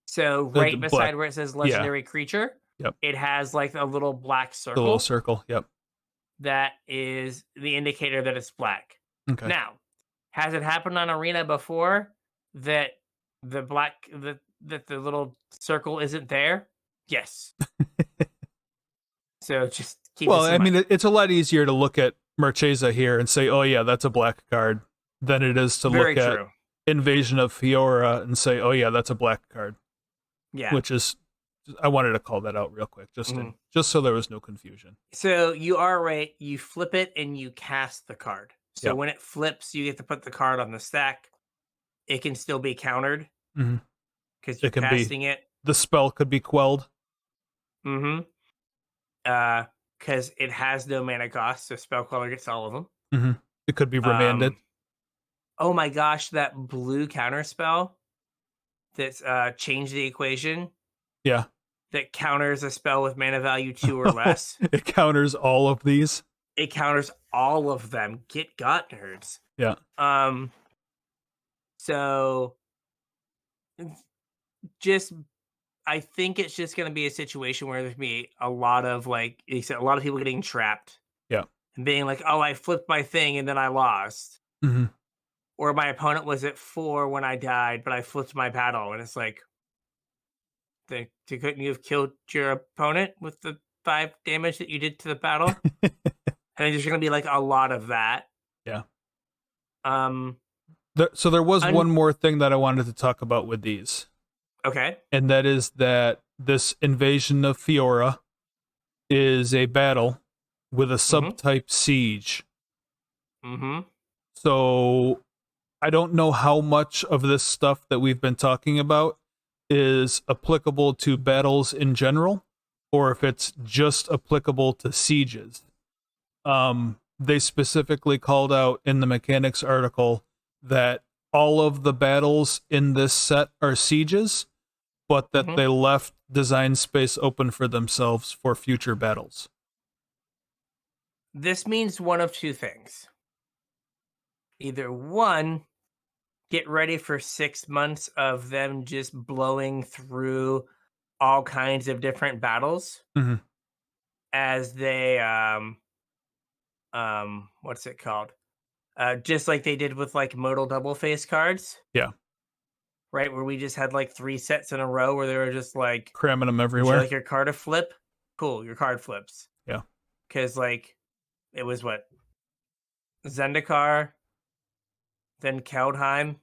So The right black. beside where it says Yeah. legendary creature, Yep. it has like a little black The little circle circle. Yep. that is the indicator that it's black. Okay. Now, has it happened on Arena before that the black that the little circle isn't there? Yes. So just keep Well, this in I mean, mind. it's a lot easier to look at Marchesa here and say, "Oh yeah, that's a black card," than it is to Very look at true. Invasion of Fiora and say, "Oh yeah, that's a black card." Yeah. Which is, I wanted to call that out real quick, just so there was no confusion. So you are right. You flip it and you cast the card. So Yep. when it flips, you get to put the card on the stack. It can still be countered Mm-hmm. because you're casting it. The spell could be quelled. Mm-hmm. Because it has no mana cost, so spell queller gets all of them. Mm-hmm. It could be remanded. Oh my gosh, that blue counter spell that's changed the equation. Yeah. That counters a spell with mana value 2 or less. It counters all of these. It counters all of them. Get got, nerds. Yeah. So just I think it's just going to be a situation where there's going to be a lot of, like you said, a lot of people getting trapped. Yeah. And being like, oh, I flipped my thing and then I lost. Mm-hmm. Or my opponent was at 4 when I died, but I flipped my battle. And it's like, couldn't you have killed your opponent with the 5 damage that you did to the battle? And there's going to be like a lot of that. Yeah. Um. So there was one more thing that I wanted to talk about with these. Okay. And that is that this invasion of Fiora is a battle with a subtype siege. Mm-hmm. So I don't know how much of this stuff that we've been talking about is applicable to battles in general, or if it's just applicable to sieges. They specifically called out in the mechanics article that all of the battles in this set are sieges, but that they left design space open for themselves for future battles. This means one of 2 things. Either one, get ready for 6 months of them just blowing through all kinds of different battles as they what's it called? Just like they did with like modal double face cards. Yeah. Right, where we just had like 3 sets in a row where they were just like cramming them would you everywhere. like your card to flip? Cool, your card flips. Yeah. Because like it was what? Zendikar, then Keldheim,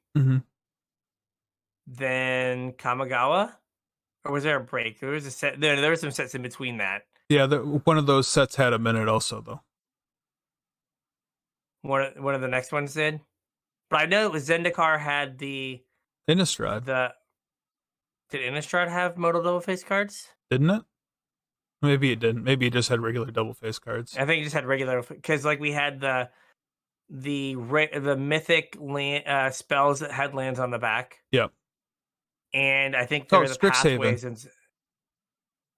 then Kamigawa? Or was there a break? There was a set. There were some sets in between that. Yeah, one of those sets had a minute also, though. One of the next ones did, but I know it was Zendikar had the Innistrad. Did Innistrad have modal double face cards? Didn't it? Maybe it didn't. Maybe it just had regular double face cards. I think it just had regular, because like we had the mythic land, spells that had lands on the back. Yep. And I think there were the pathways and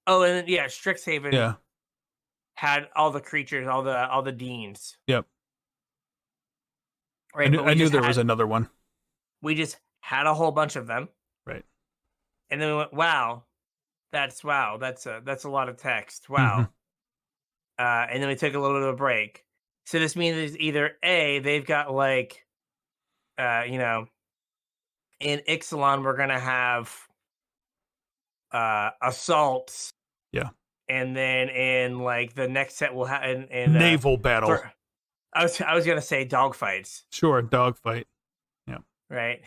Strixhaven had all the creatures, all the deans. Yep. Right. I knew there was another one. We just had a whole bunch of them. Right. And then we went, that's a lot of text. Wow. And then we took a little bit of a break. So this means either A, they've got like in Ixalan we're gonna have assaults. Yeah. And then in like the next set we'll have naval battle. I was gonna say dogfights. Sure, dogfight. Yeah. Right.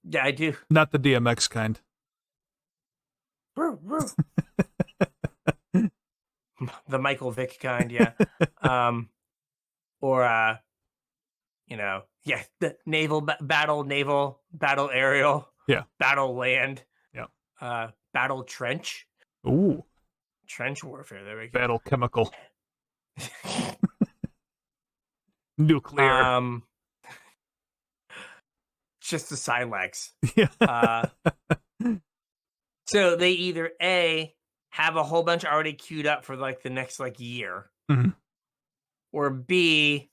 Yeah, I do. Not the DMX kind. The Michael Vick kind, yeah. Or the naval battle aerial. Yeah. Battle land. Yeah. Battle trench. Ooh. Trench warfare. There we go. Battle chemical. Nuclear. Just the Silex. Yeah. So they either A, have a whole bunch already queued up for like the next like year, or B,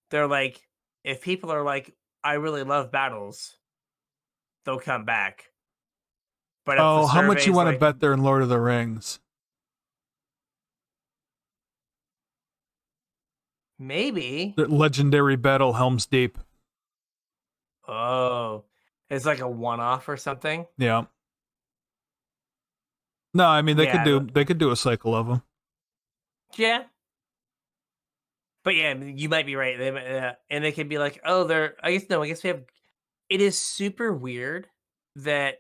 they're like, if people are like, I really love battles, they'll come back. But how much you want to bet they're in Lord of the Rings? Maybe. The legendary battle Helm's Deep. Oh, it's like a one-off or something. Yeah. No, I mean they could do a cycle of them. Yeah. But yeah, you might be right. And they could be like, oh, I guess we have. It is super weird that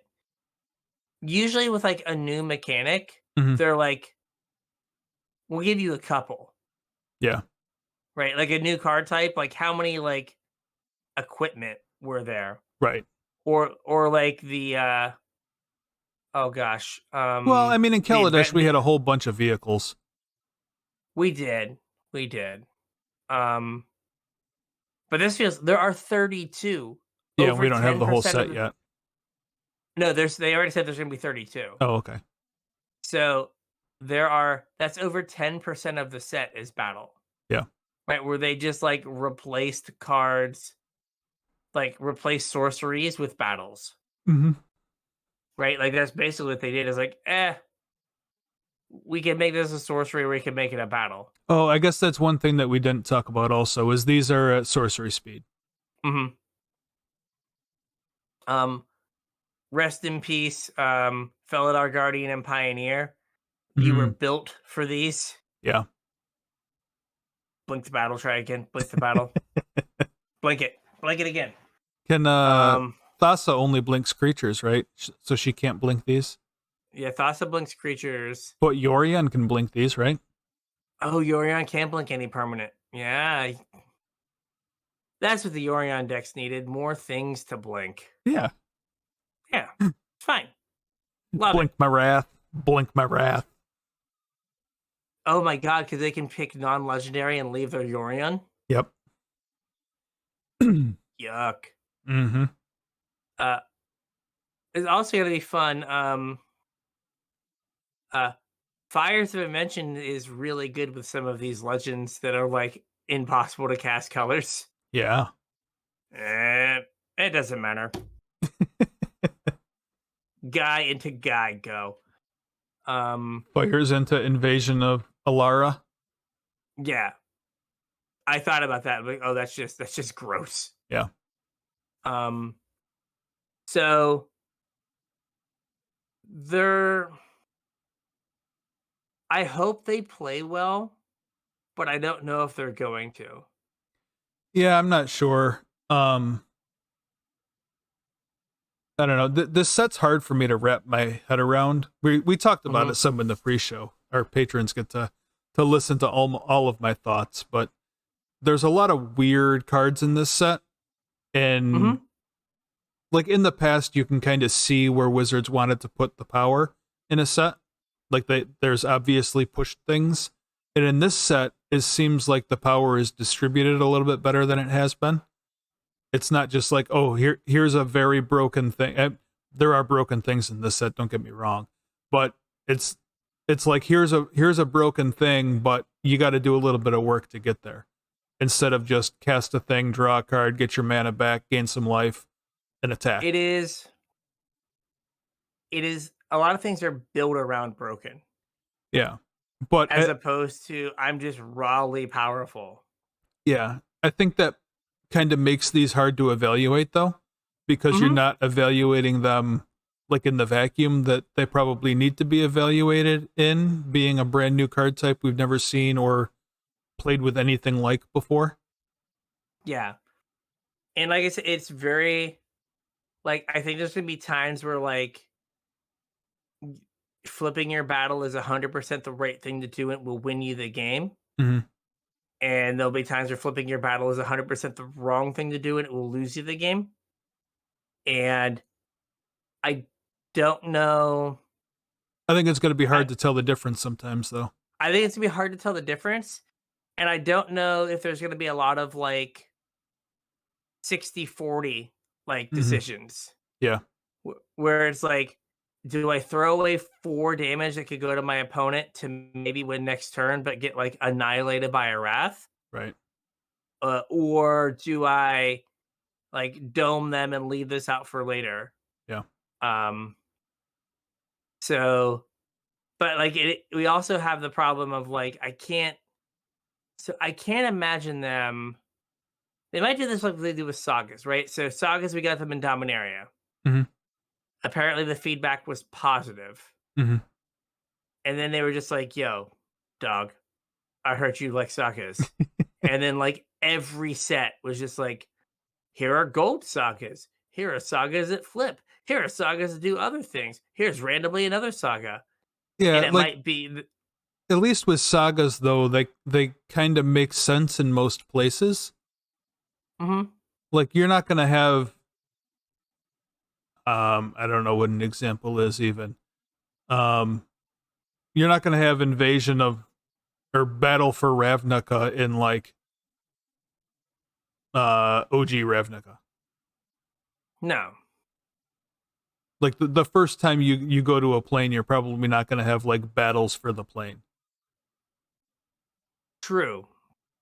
usually with like a new mechanic, they're like, we'll give you a couple. Yeah. Right, like a new card type. Like how many like equipment were there? Right. Or like the oh gosh. Well, I mean, in Kaladesh we had a whole bunch of vehicles. We did. But this feels there are 32. Yeah, we don't have the whole set yet. No, they already said there's gonna be 32. Oh, okay. So that's over 10% of the set is battle. Yeah. Right, where they just like replaced cards, like replaced sorceries with battles. right? Like that's basically what they did. Is like, we can make this a sorcery, or we can make it a battle. Oh, I guess that's one thing that we didn't talk about also is these are at sorcery speed. Hmm. Um, Rest in peace, Felidar Guardian and Pioneer. You were Mhm. built for these. Yeah. Blink the battle. Try again. Blink the battle. Blink it. Blink it again. Can Um, Thassa only blinks creatures, right? So she can't blink these. yeah, Thassa blinks creatures. But Yorion can blink these, right? Oh, Yorion can't blink any permanent. Yeah, that's what the Yorion decks needed. More things to blink. Yeah. Yeah, it's fine. Love Blink it. my wrath. Blink my wrath. Oh my god, because they can pick non-legendary and leave their Yorion. Yep. Yuck. Mm-hmm. Uh, it's also gonna be fun. Uh, Fires of Invention is really good with some of these legends that are like impossible to cast colors. Yeah. It doesn't matter. Guy into guy go. Fires into Invasion of Alara. Yeah, I thought about that. Like, oh, that's just gross. Yeah. Um, so they're. I hope they play well, but I don't know if they're going to. Yeah, I'm not sure. I don't know. This set's hard for me to wrap my head around. We talked about Mhm. it some in the pre-show. Our patrons get to listen to all of my thoughts, but there's a lot of weird cards in this set, and Mhm. like in the past, you can kind of see where Wizards wanted to put the power in a set. Like there's obviously pushed things, and in this set, it seems like the power is distributed a little bit better than it has been. It's not just like, oh, here's a very broken thing. There are broken things in this set, don't get me wrong, but it's like here's a broken thing, but you got to do a little bit of work to get there. Instead of just cast a thing, draw a card, get your mana back, gain some life, and attack. It is. It is. A lot of things are built around broken, Yeah, but as opposed to I'm just rawly powerful. yeah, I think that kind of makes these hard to evaluate though, because you're Mhm. not evaluating them like in the vacuum that they probably need to be evaluated in, being a brand new card type we've never seen or played with anything like before. Yeah, and like I said, it's very like I think there's gonna be times where like flipping your battle is 100% the right thing to do. It will win you the game. Hmm. And there'll be times where flipping your battle is 100% the wrong thing to do and it will lose you the game. And I don't know. I think it's going to be I, hard to tell the difference sometimes though. I think it's going to be hard to tell the difference. And I don't know if there's going to be a lot of like 60-40 like Hmm. decisions Yeah. where it's like, do I throw away 4 damage that could go to my opponent to maybe win next turn, but get like annihilated by a wrath? Right. Or do I like dome them and leave this out for later? Yeah. Um, so, but like we also have the problem of like I can't imagine them. They might do this like they do with sagas, right? So sagas, we got them in Dominaria. Hmm. Apparently, the feedback was positive, Hmm. and then they were just like, "Yo, dog, I heard you like sagas," and then like every set was just like, "Here are gold sagas. Here are sagas that flip. Here are sagas that do other things. Here's randomly another saga." And Yeah, it like might be at least with sagas though, they kind of make sense in most places. mhm. Like you're not going to have I don't know what an example is even. Um you're not going to have invasion of or battle for Ravnica in like OG Ravnica. No. Like the first time you go to a plane, you're probably not going to have like battles for the plane. True.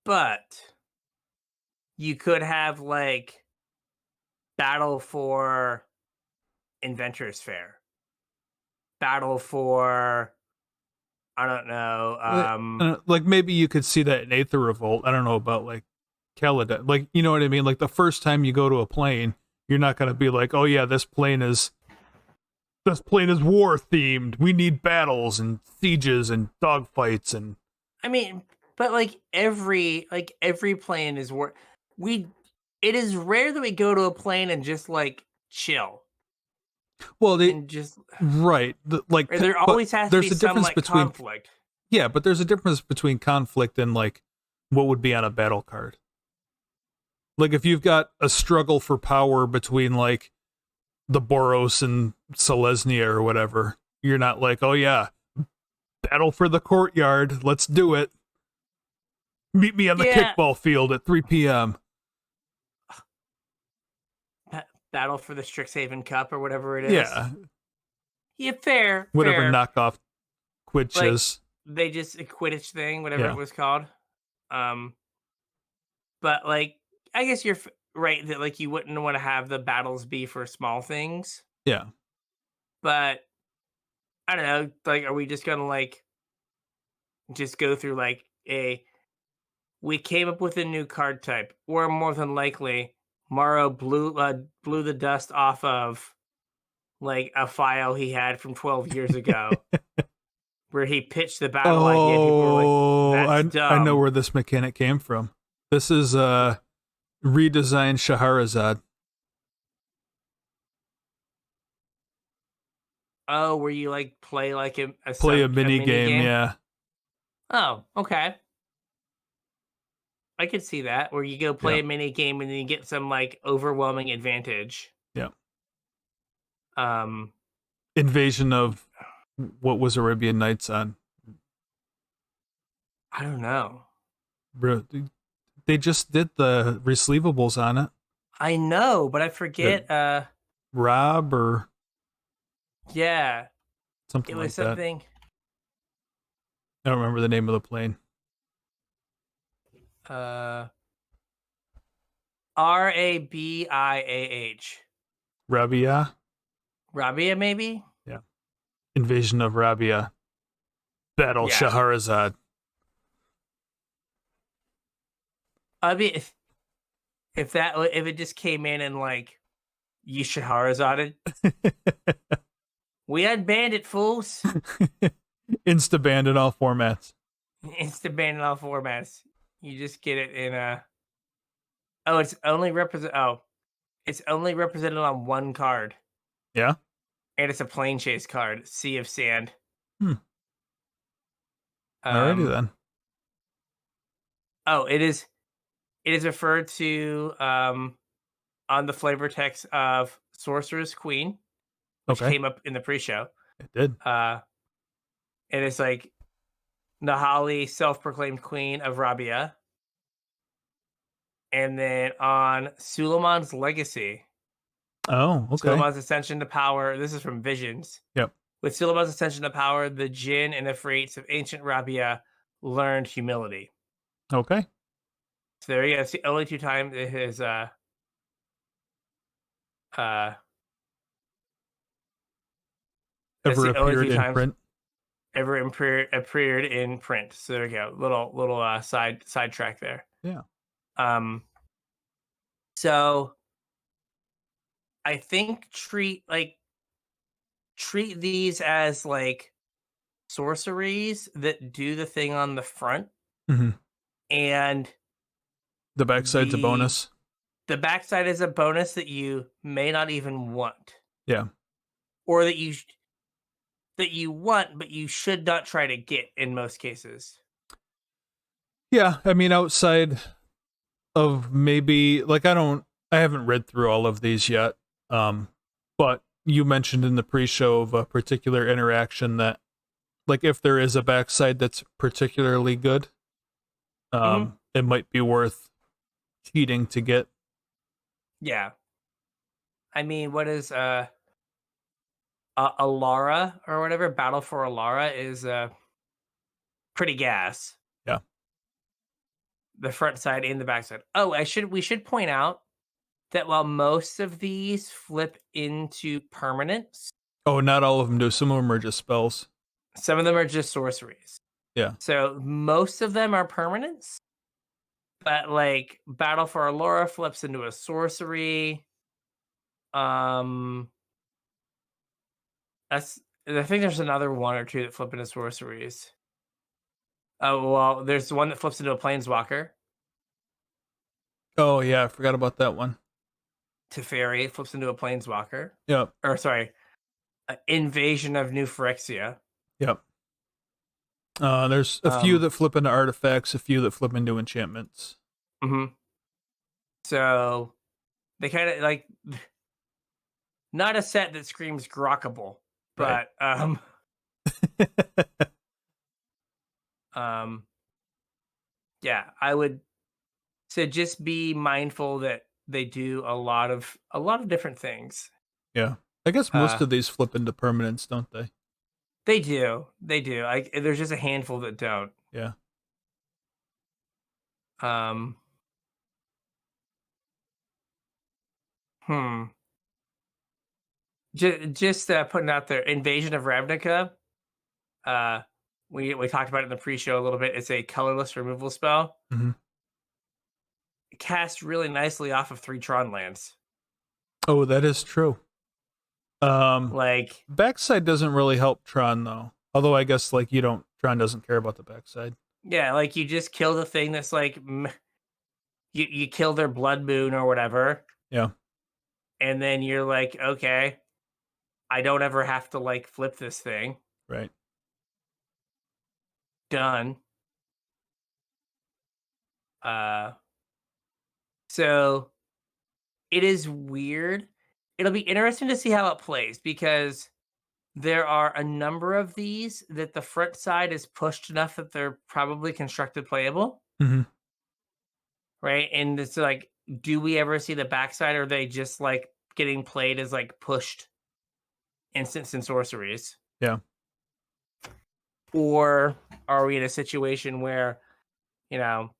But you could have like battle for Inventors Fair. battle for, I don't know. Like maybe you could see that in Aether Revolt. I don't know about like Kaladin. Like, you know what I mean? Like the first time you go to a plane, you're not going to be like, oh yeah, this plane is war themed. We need battles and sieges and dogfights and. I mean, but like every plane is it is rare that we go to a plane and just like chill. Well, and just right, like there always has to be some like conflict. Yeah, but there's a difference between conflict and like what would be on a battle card. Like if you've got a struggle for power between like the Boros and Selesnya or whatever, you're not like, oh yeah, battle for the courtyard, let's do it. Meet me on the kickball field at 3 p.m. Battle for the Strixhaven Cup or whatever it is. Yeah, fair. Whatever knockoff Quidditch like, is. They just a Quidditch thing, whatever it was called. But like, I guess you're right that like you wouldn't want to have the battles be for small things. Yeah. But I don't know. Like, are we just gonna like just go through like we came up with a new card type, or more than likely, Morrow blew the dust off of like a file he had from 12 years ago, where he pitched the battle idea. People were like, "That's dumb." I know where this mechanic came from. This is redesigned Shahrazad. Oh, where you like play like a mini game? Yeah. Oh, okay. I could see that, where you go play a mini game and then you get some like overwhelming advantage. Yeah. Invasion of what was Arabian Nights on? I don't know. Bro, they just did the resleevables on it. I know, but I forget. Rob or something. It was like something. That. I don't remember the name of the plane. Rabiah. Rabia, maybe? Yeah. Invasion of Rabia. Battle Shahrazad. I mean, if it just came in and like you Shahrazaded, we unbanned it, fools. Insta-banned in all formats. Insta-banned in all formats. You just get it in a. Oh, it's only represented on one card. Yeah. And it's a plane chase card, Sea of Sand. Alrighty then. Oh, it is referred to on the flavor text of Sorcerer's Queen, which came up in the pre-show. It did. And it's like Nahali, self-proclaimed queen of Rabia. And then on Suleiman's Legacy. Oh, okay. Suleiman's Ascension to Power. This is from Visions. Yep. With Suleiman's Ascension to Power, the Jinn and Ifrits of ancient Rabia learned humility. Okay. So there you go. It's the only two times it has ever appeared in print. Ever appeared in print. So there we go. Little sidetrack there. Yeah. So I think treat these as like sorceries that do the thing on the front, and the backside's a bonus. The backside is a bonus that you may not even want. Yeah. Or that you want, but you should not try to get in most cases. Yeah, I mean, outside of maybe like I haven't read through all of these yet. But you mentioned in the pre-show of a particular interaction that like if there is a backside that's particularly good, it might be worth cheating to get. Yeah. I mean, what is Alara or whatever, Battle for Alara is pretty gas. Yeah. The front side and the back side. Oh, we should point out that while most of these flip into permanents, Oh, not all of them do. Some of them are just spells. Some of them are just sorceries. Yeah. So most of them are permanents, but like Battle for Allura flips into a sorcery. Um, that's I think there's another one or two that flip into sorceries. Oh well, there's one that flips into a planeswalker. Oh yeah, I forgot about that one. Teferi flips into a planeswalker. Yep. Or sorry, Invasion of New Phyrexia. Yep. There's a few Um, that flip into artifacts, a few that flip into enchantments. mhm. So they kind of like not a set that screams grockable, Right. but um yeah, I would say just be mindful that they do a lot of different things. Yeah. I guess most Uh of these flip into permanents, don't they? they do. They do. There's just a handful that don't. Yeah. Um hmm. Just putting out there Invasion of Ravnica. Uh we talked about it in the pre-show a little bit. It's a colorless removal spell. Hmm. It casts really nicely off of 3 Tron lands. Oh, that is true. Like Backside doesn't really help Tron though. Although I guess like Tron doesn't care about the backside. yeah, like you just kill the thing that's like you kill their blood moon or whatever, Yeah. and then you're like, okay, I don't ever have to like flip this thing. Right. Done. Uh, so it is weird. It'll be interesting to see how it plays because there are a number of these that the front side is pushed enough that they're probably constructed playable, Hmm. right? And it's like, do we ever see the backside? Or are they just like getting played as like pushed instants and sorceries? Yeah. Or are we in a situation where, you know,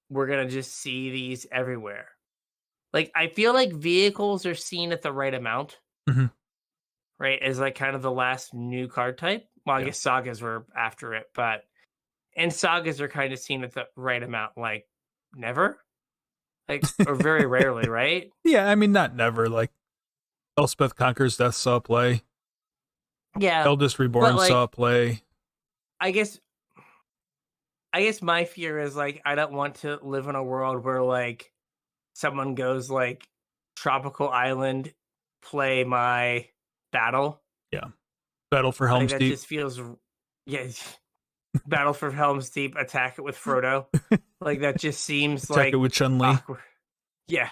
we're going to just see these everywhere? Like, I feel like vehicles are seen at the right amount, Hmm. right? As like kind of the last new card type. Well, I Yeah. guess sagas were after it, but and sagas are kind of seen at the right amount, like never, like or very rarely, right? Yeah, I mean not never. Like Elspeth Conquers Death saw play. Yeah, Eldest but Reborn saw like play. I guess my fear is like I don't want to live in a world where like someone goes like tropical island, play my battle. Yeah. Battle for Like Helm's that Deep. just feels yeah. Battle for Helm's Deep, attack it with Frodo. Like that just seems Attack it like with Chun-Li. awkward. Yeah,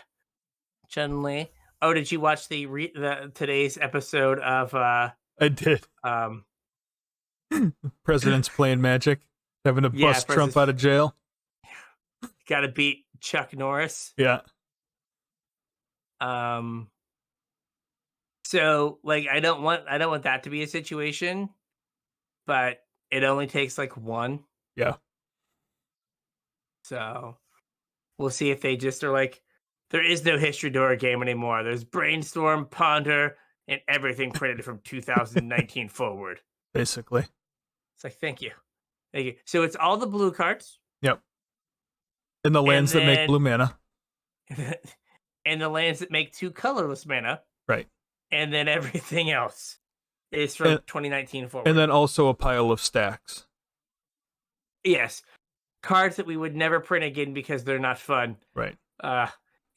Chun Li. Oh, did you watch the today's episode of I did. um President's playing Magic, having to yeah, bust Trump out of jail. got to beat Chuck Norris. Yeah. Um so like I don't want that to be a situation, but it only takes like one. Yeah. So we'll see if they just are like, there is no history door game anymore. There's Brainstorm, Ponder, and everything printed from 2019 forward. Basically. It's like, thank you. Thank you. So it's all the blue cards. Yep. And the lands that make blue mana. And the lands that make 2 colorless mana. Right. And then everything else is from 2019 forward. And then also a pile of stacks. Yes. Cards that we would never print again because they're not fun. Right.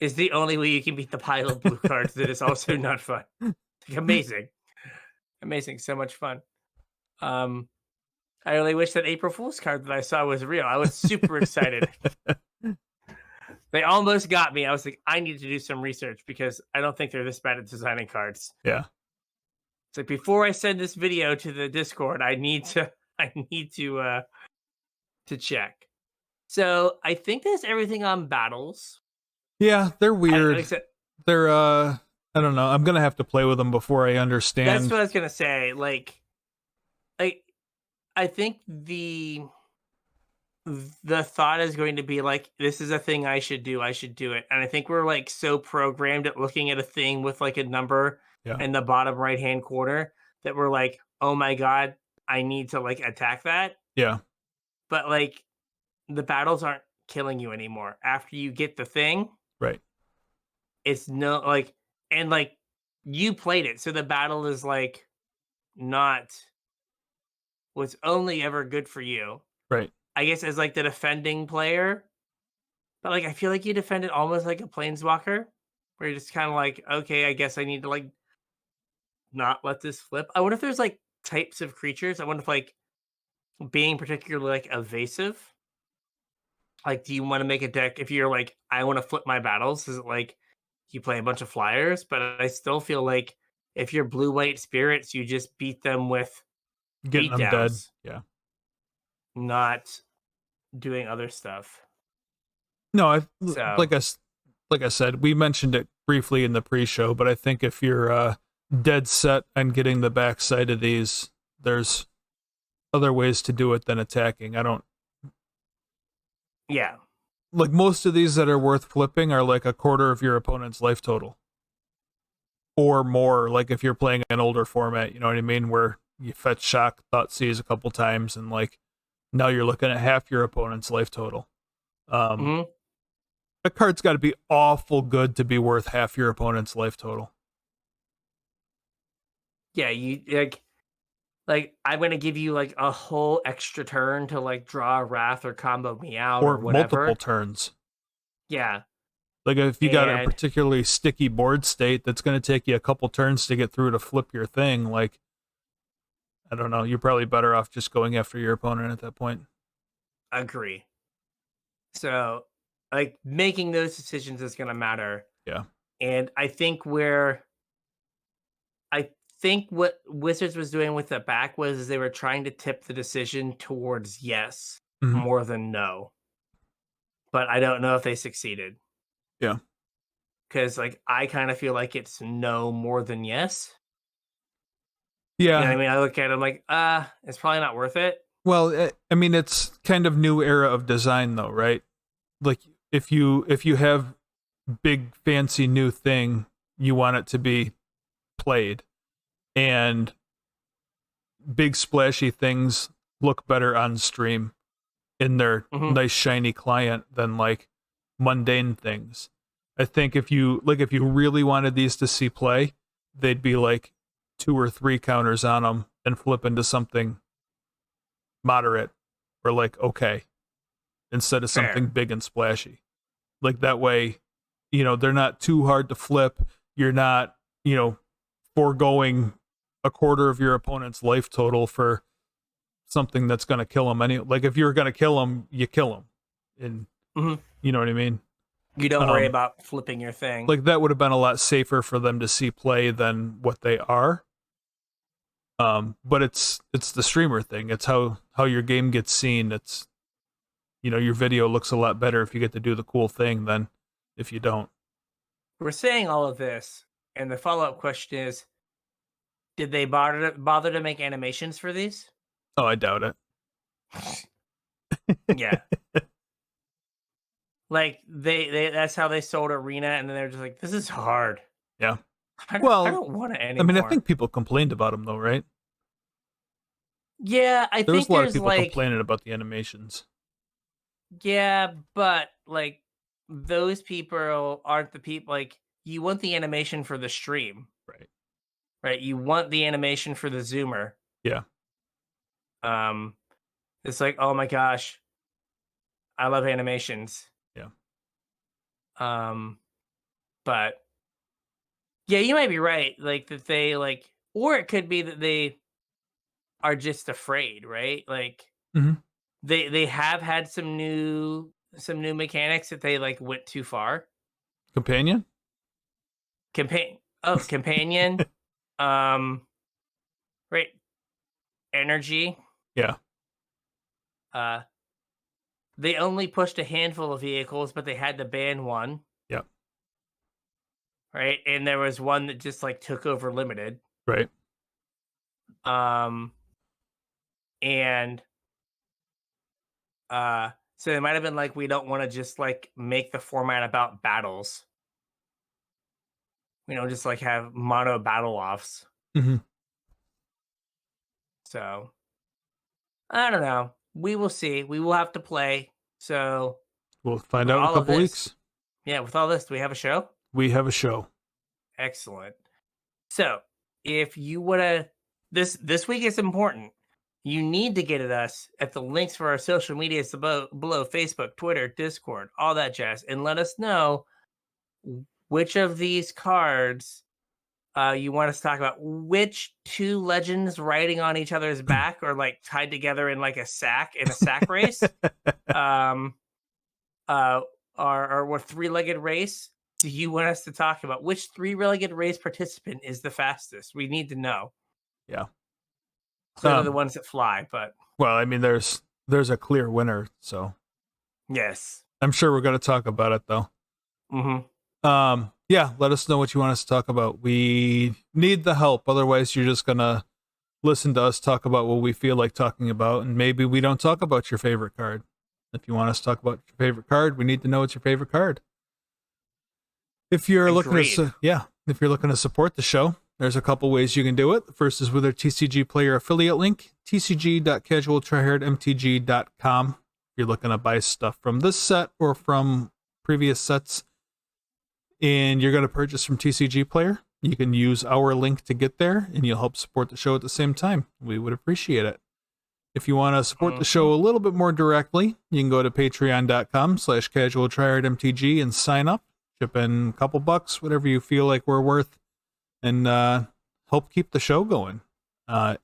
Is the only way you can beat the pile of blue cards that is also not fun. Like, amazing. Amazing. So much fun. I really wish that April Fool's card that I saw was real. I was super excited. They almost got me. I was like, I need to do some research because I don't think they're this bad at designing cards. Yeah. It's like before I send this video to the Discord, I need to check. So I think that's everything on battles. Yeah, they're weird. Like I said, they're I don't know. I'm gonna have to play with them before I understand. that's what I was gonna say. Like I think the thought is going to be like, this is a thing I should do it. And I think we're like so programmed at looking at a thing with like a number Yeah. in the bottom right hand corner that were like, oh my god, I need to like attack that. Yeah. But like the battles aren't killing you anymore. After you get the thing, Right. it's no like and like you played it, so the battle is like not was only ever good for you. Right. I guess as like the defending player, but like I feel like you defended almost like a planeswalker, where you're just kind of like, okay, I guess I need to like not let this flip. I wonder if there's like types of creatures. I wonder if like being particularly like evasive. Like, do you want to make a deck if you're like, I want to flip my battles? Is it like you play a bunch of flyers? But I still feel like if you're blue white spirits, you just beat them with Getting them dead. beatdowns, Yeah. not doing other stuff. No, So like I said, we mentioned it briefly in the pre-show, but I think if you're dead set on getting the backside of these, there's other ways to do it than attacking. I don't yeah, like most of these that are worth flipping are like a quarter of your opponent's life total or more. Like if you're playing an older format, you know what I mean, where you fetch shock, thought seize a couple times, and like now you're looking at half your opponent's life total. hmm A card's got to be awful good to be worth half your opponent's life total. yeah. You like I'm gonna give you like a whole extra turn to like draw a wrath or combo me out or Or multiple whatever. turns. Yeah, Like if you got a and particularly sticky board state that's going to take you a couple turns to get through to flip your thing, like I don't know, you're probably better off just going after your opponent at that point. agree. So like making those decisions is gonna matter. Yeah. And I think what Wizards was doing with the back was is they were trying to tip the decision towards yes Mhm. more than no. But I don't know if they succeeded Yeah. because like I kind of feel like it's no more than yes. You know what Yeah. I mean? I look at it, I'm like, it's probably not worth it. Well, I mean, it's kind of new era of design, though, right? Like if you have big fancy new thing, you want it to be played, and big splashy things look better on stream in their hmm nice shiny client than like mundane things. I think if you really wanted these to see play, they'd be like 2 or 3 counters on them and flip into something moderate or like okay instead of something Fair. big and splashy. Like that way, they're not too hard to flip. You're not, foregoing a quarter of your opponent's life total for something that's going to kill them. Like if you're going to kill them, you kill them. And hmm you know what I mean? You don't worry Um, about flipping your thing. like that would have been a lot safer for them to see play than what they are. But it's the streamer thing. It's how your game gets seen. It's your video looks a lot better if you get to do the cool thing than if you don't. We're saying all of this, and the follow up question is: did they bother to make animations for these? Oh, I doubt it. Yeah. Like they that's how they sold Arena, and then they're just like, this is hard. Yeah. I Well, don't want it I mean, I anymore. think people complained about them though, right? Yeah, I There was think a lot of there's people like complaining about the animations. yeah, but like those people aren't the people like you want the animation for the stream, Right. right? You want the animation for the zoomer. Yeah. Um it's like, oh my gosh, I love animations. Yeah. Um but yeah, you might be right. Like that they like or it could be that they are just afraid, right? Like Hmm. they have had some new mechanics that they like went too far. Companion? Companion, um, right, energy. Yeah. Uh, they only pushed a handful of vehicles, but they had to ban one, Yeah. right? And there was one that just like took over limited. Right. Um, and so it might have been like we don't want to just like make the format about battles. Just like have mono battle offs. Mm-hmm. So I don't know. We will see. We will have to play. So We'll find with out in a all of couple this, weeks. yeah, with all this, do we have a show? We have a show. Excellent. So if you would have this week is important. You need to get at us at the links for our social medias below Facebook, Twitter, Discord, all that jazz, and let us know which of these cards you want us to talk about. Which two legends riding on each other's back or like tied together in like a sack race? um or three-legged race do you want us to talk about? Which three-legged race participant is the fastest? We need to know. Yeah. Clearly the ones that fly, but well, I mean, there's a clear winner, so yes. I'm sure we're going to talk about it though. Yeah, let us know what you want us to talk about. We need the help, otherwise you're just going to listen to us talk about what we feel like talking about, and maybe we don't talk about your favorite card. If you want us to talk about your favorite card, we need to know it's your favorite card. If you're looking to support the show, there's a couple ways you can do it. The first is with our TCG player affiliate link, tcg.casualtryhardmtg.com. If you're looking to buy stuff from this set or from previous sets, and you're going to purchase from TCG player, you can use our link to get there, and you'll help support the show at the same time. We would appreciate it. If you want to support the show a little bit more directly, you can go to patreon.com/casualtryhardmtg and sign up. Chip in a couple bucks, whatever you feel like we're worth, and help keep the show going.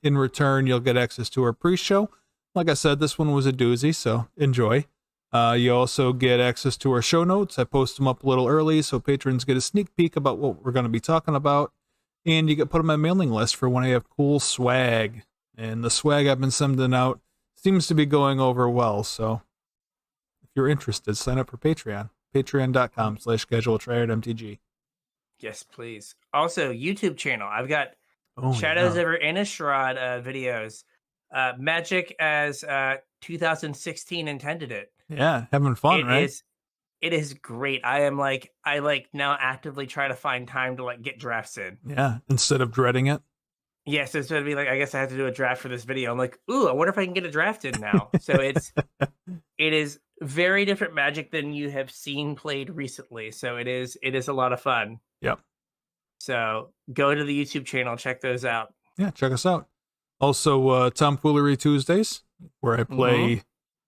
In return, you'll get access to our pre-show. Like I said, this one was a doozy, so enjoy. You also get access to our show notes. I post them up a little early, so patrons get a sneak peek about what we're going to be talking about. And you get put on my mailing list for when I have cool swag. And the swag I've been sending out seems to be going over well, so if you're interested, sign up for Patreon. Patreon.com/casualtryhardmtg. Yes, please. Also, YouTube channel. I've got Shadows Over Innistrad videos. Magic as 2016 intended it. Yeah, having fun, right? It is great. I now actively try to find time to like get drafts in. Yeah, instead of dreading it. Yes, it's going to be like, I guess I have to do a draft for this video. I'm like, ooh, I wonder if I can get a draft in now. So it is very different Magic than you have seen played recently. So it is a lot of fun. Yep. So go to the YouTube channel, check those out. Yeah, check us out. Also, Tomfoolery Tuesdays, where I play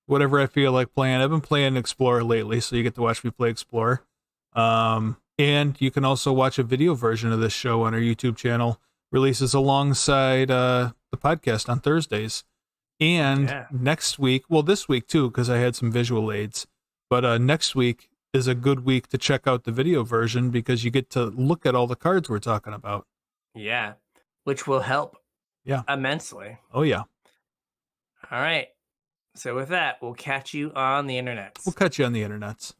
whatever I feel like playing. I've been playing Explorer lately, so you get to watch me play Explorer. And you can also watch a video version of this show on our YouTube channel. Releases alongside the podcast on Thursdays. And next week, well, this week too, because I had some visual aids, but next week is a good week to check out the video version because you get to look at all the cards we're talking about. Yeah, which will help immensely. Oh, yeah. All right. So with that, we'll catch you on the internets. We'll catch you on the internets.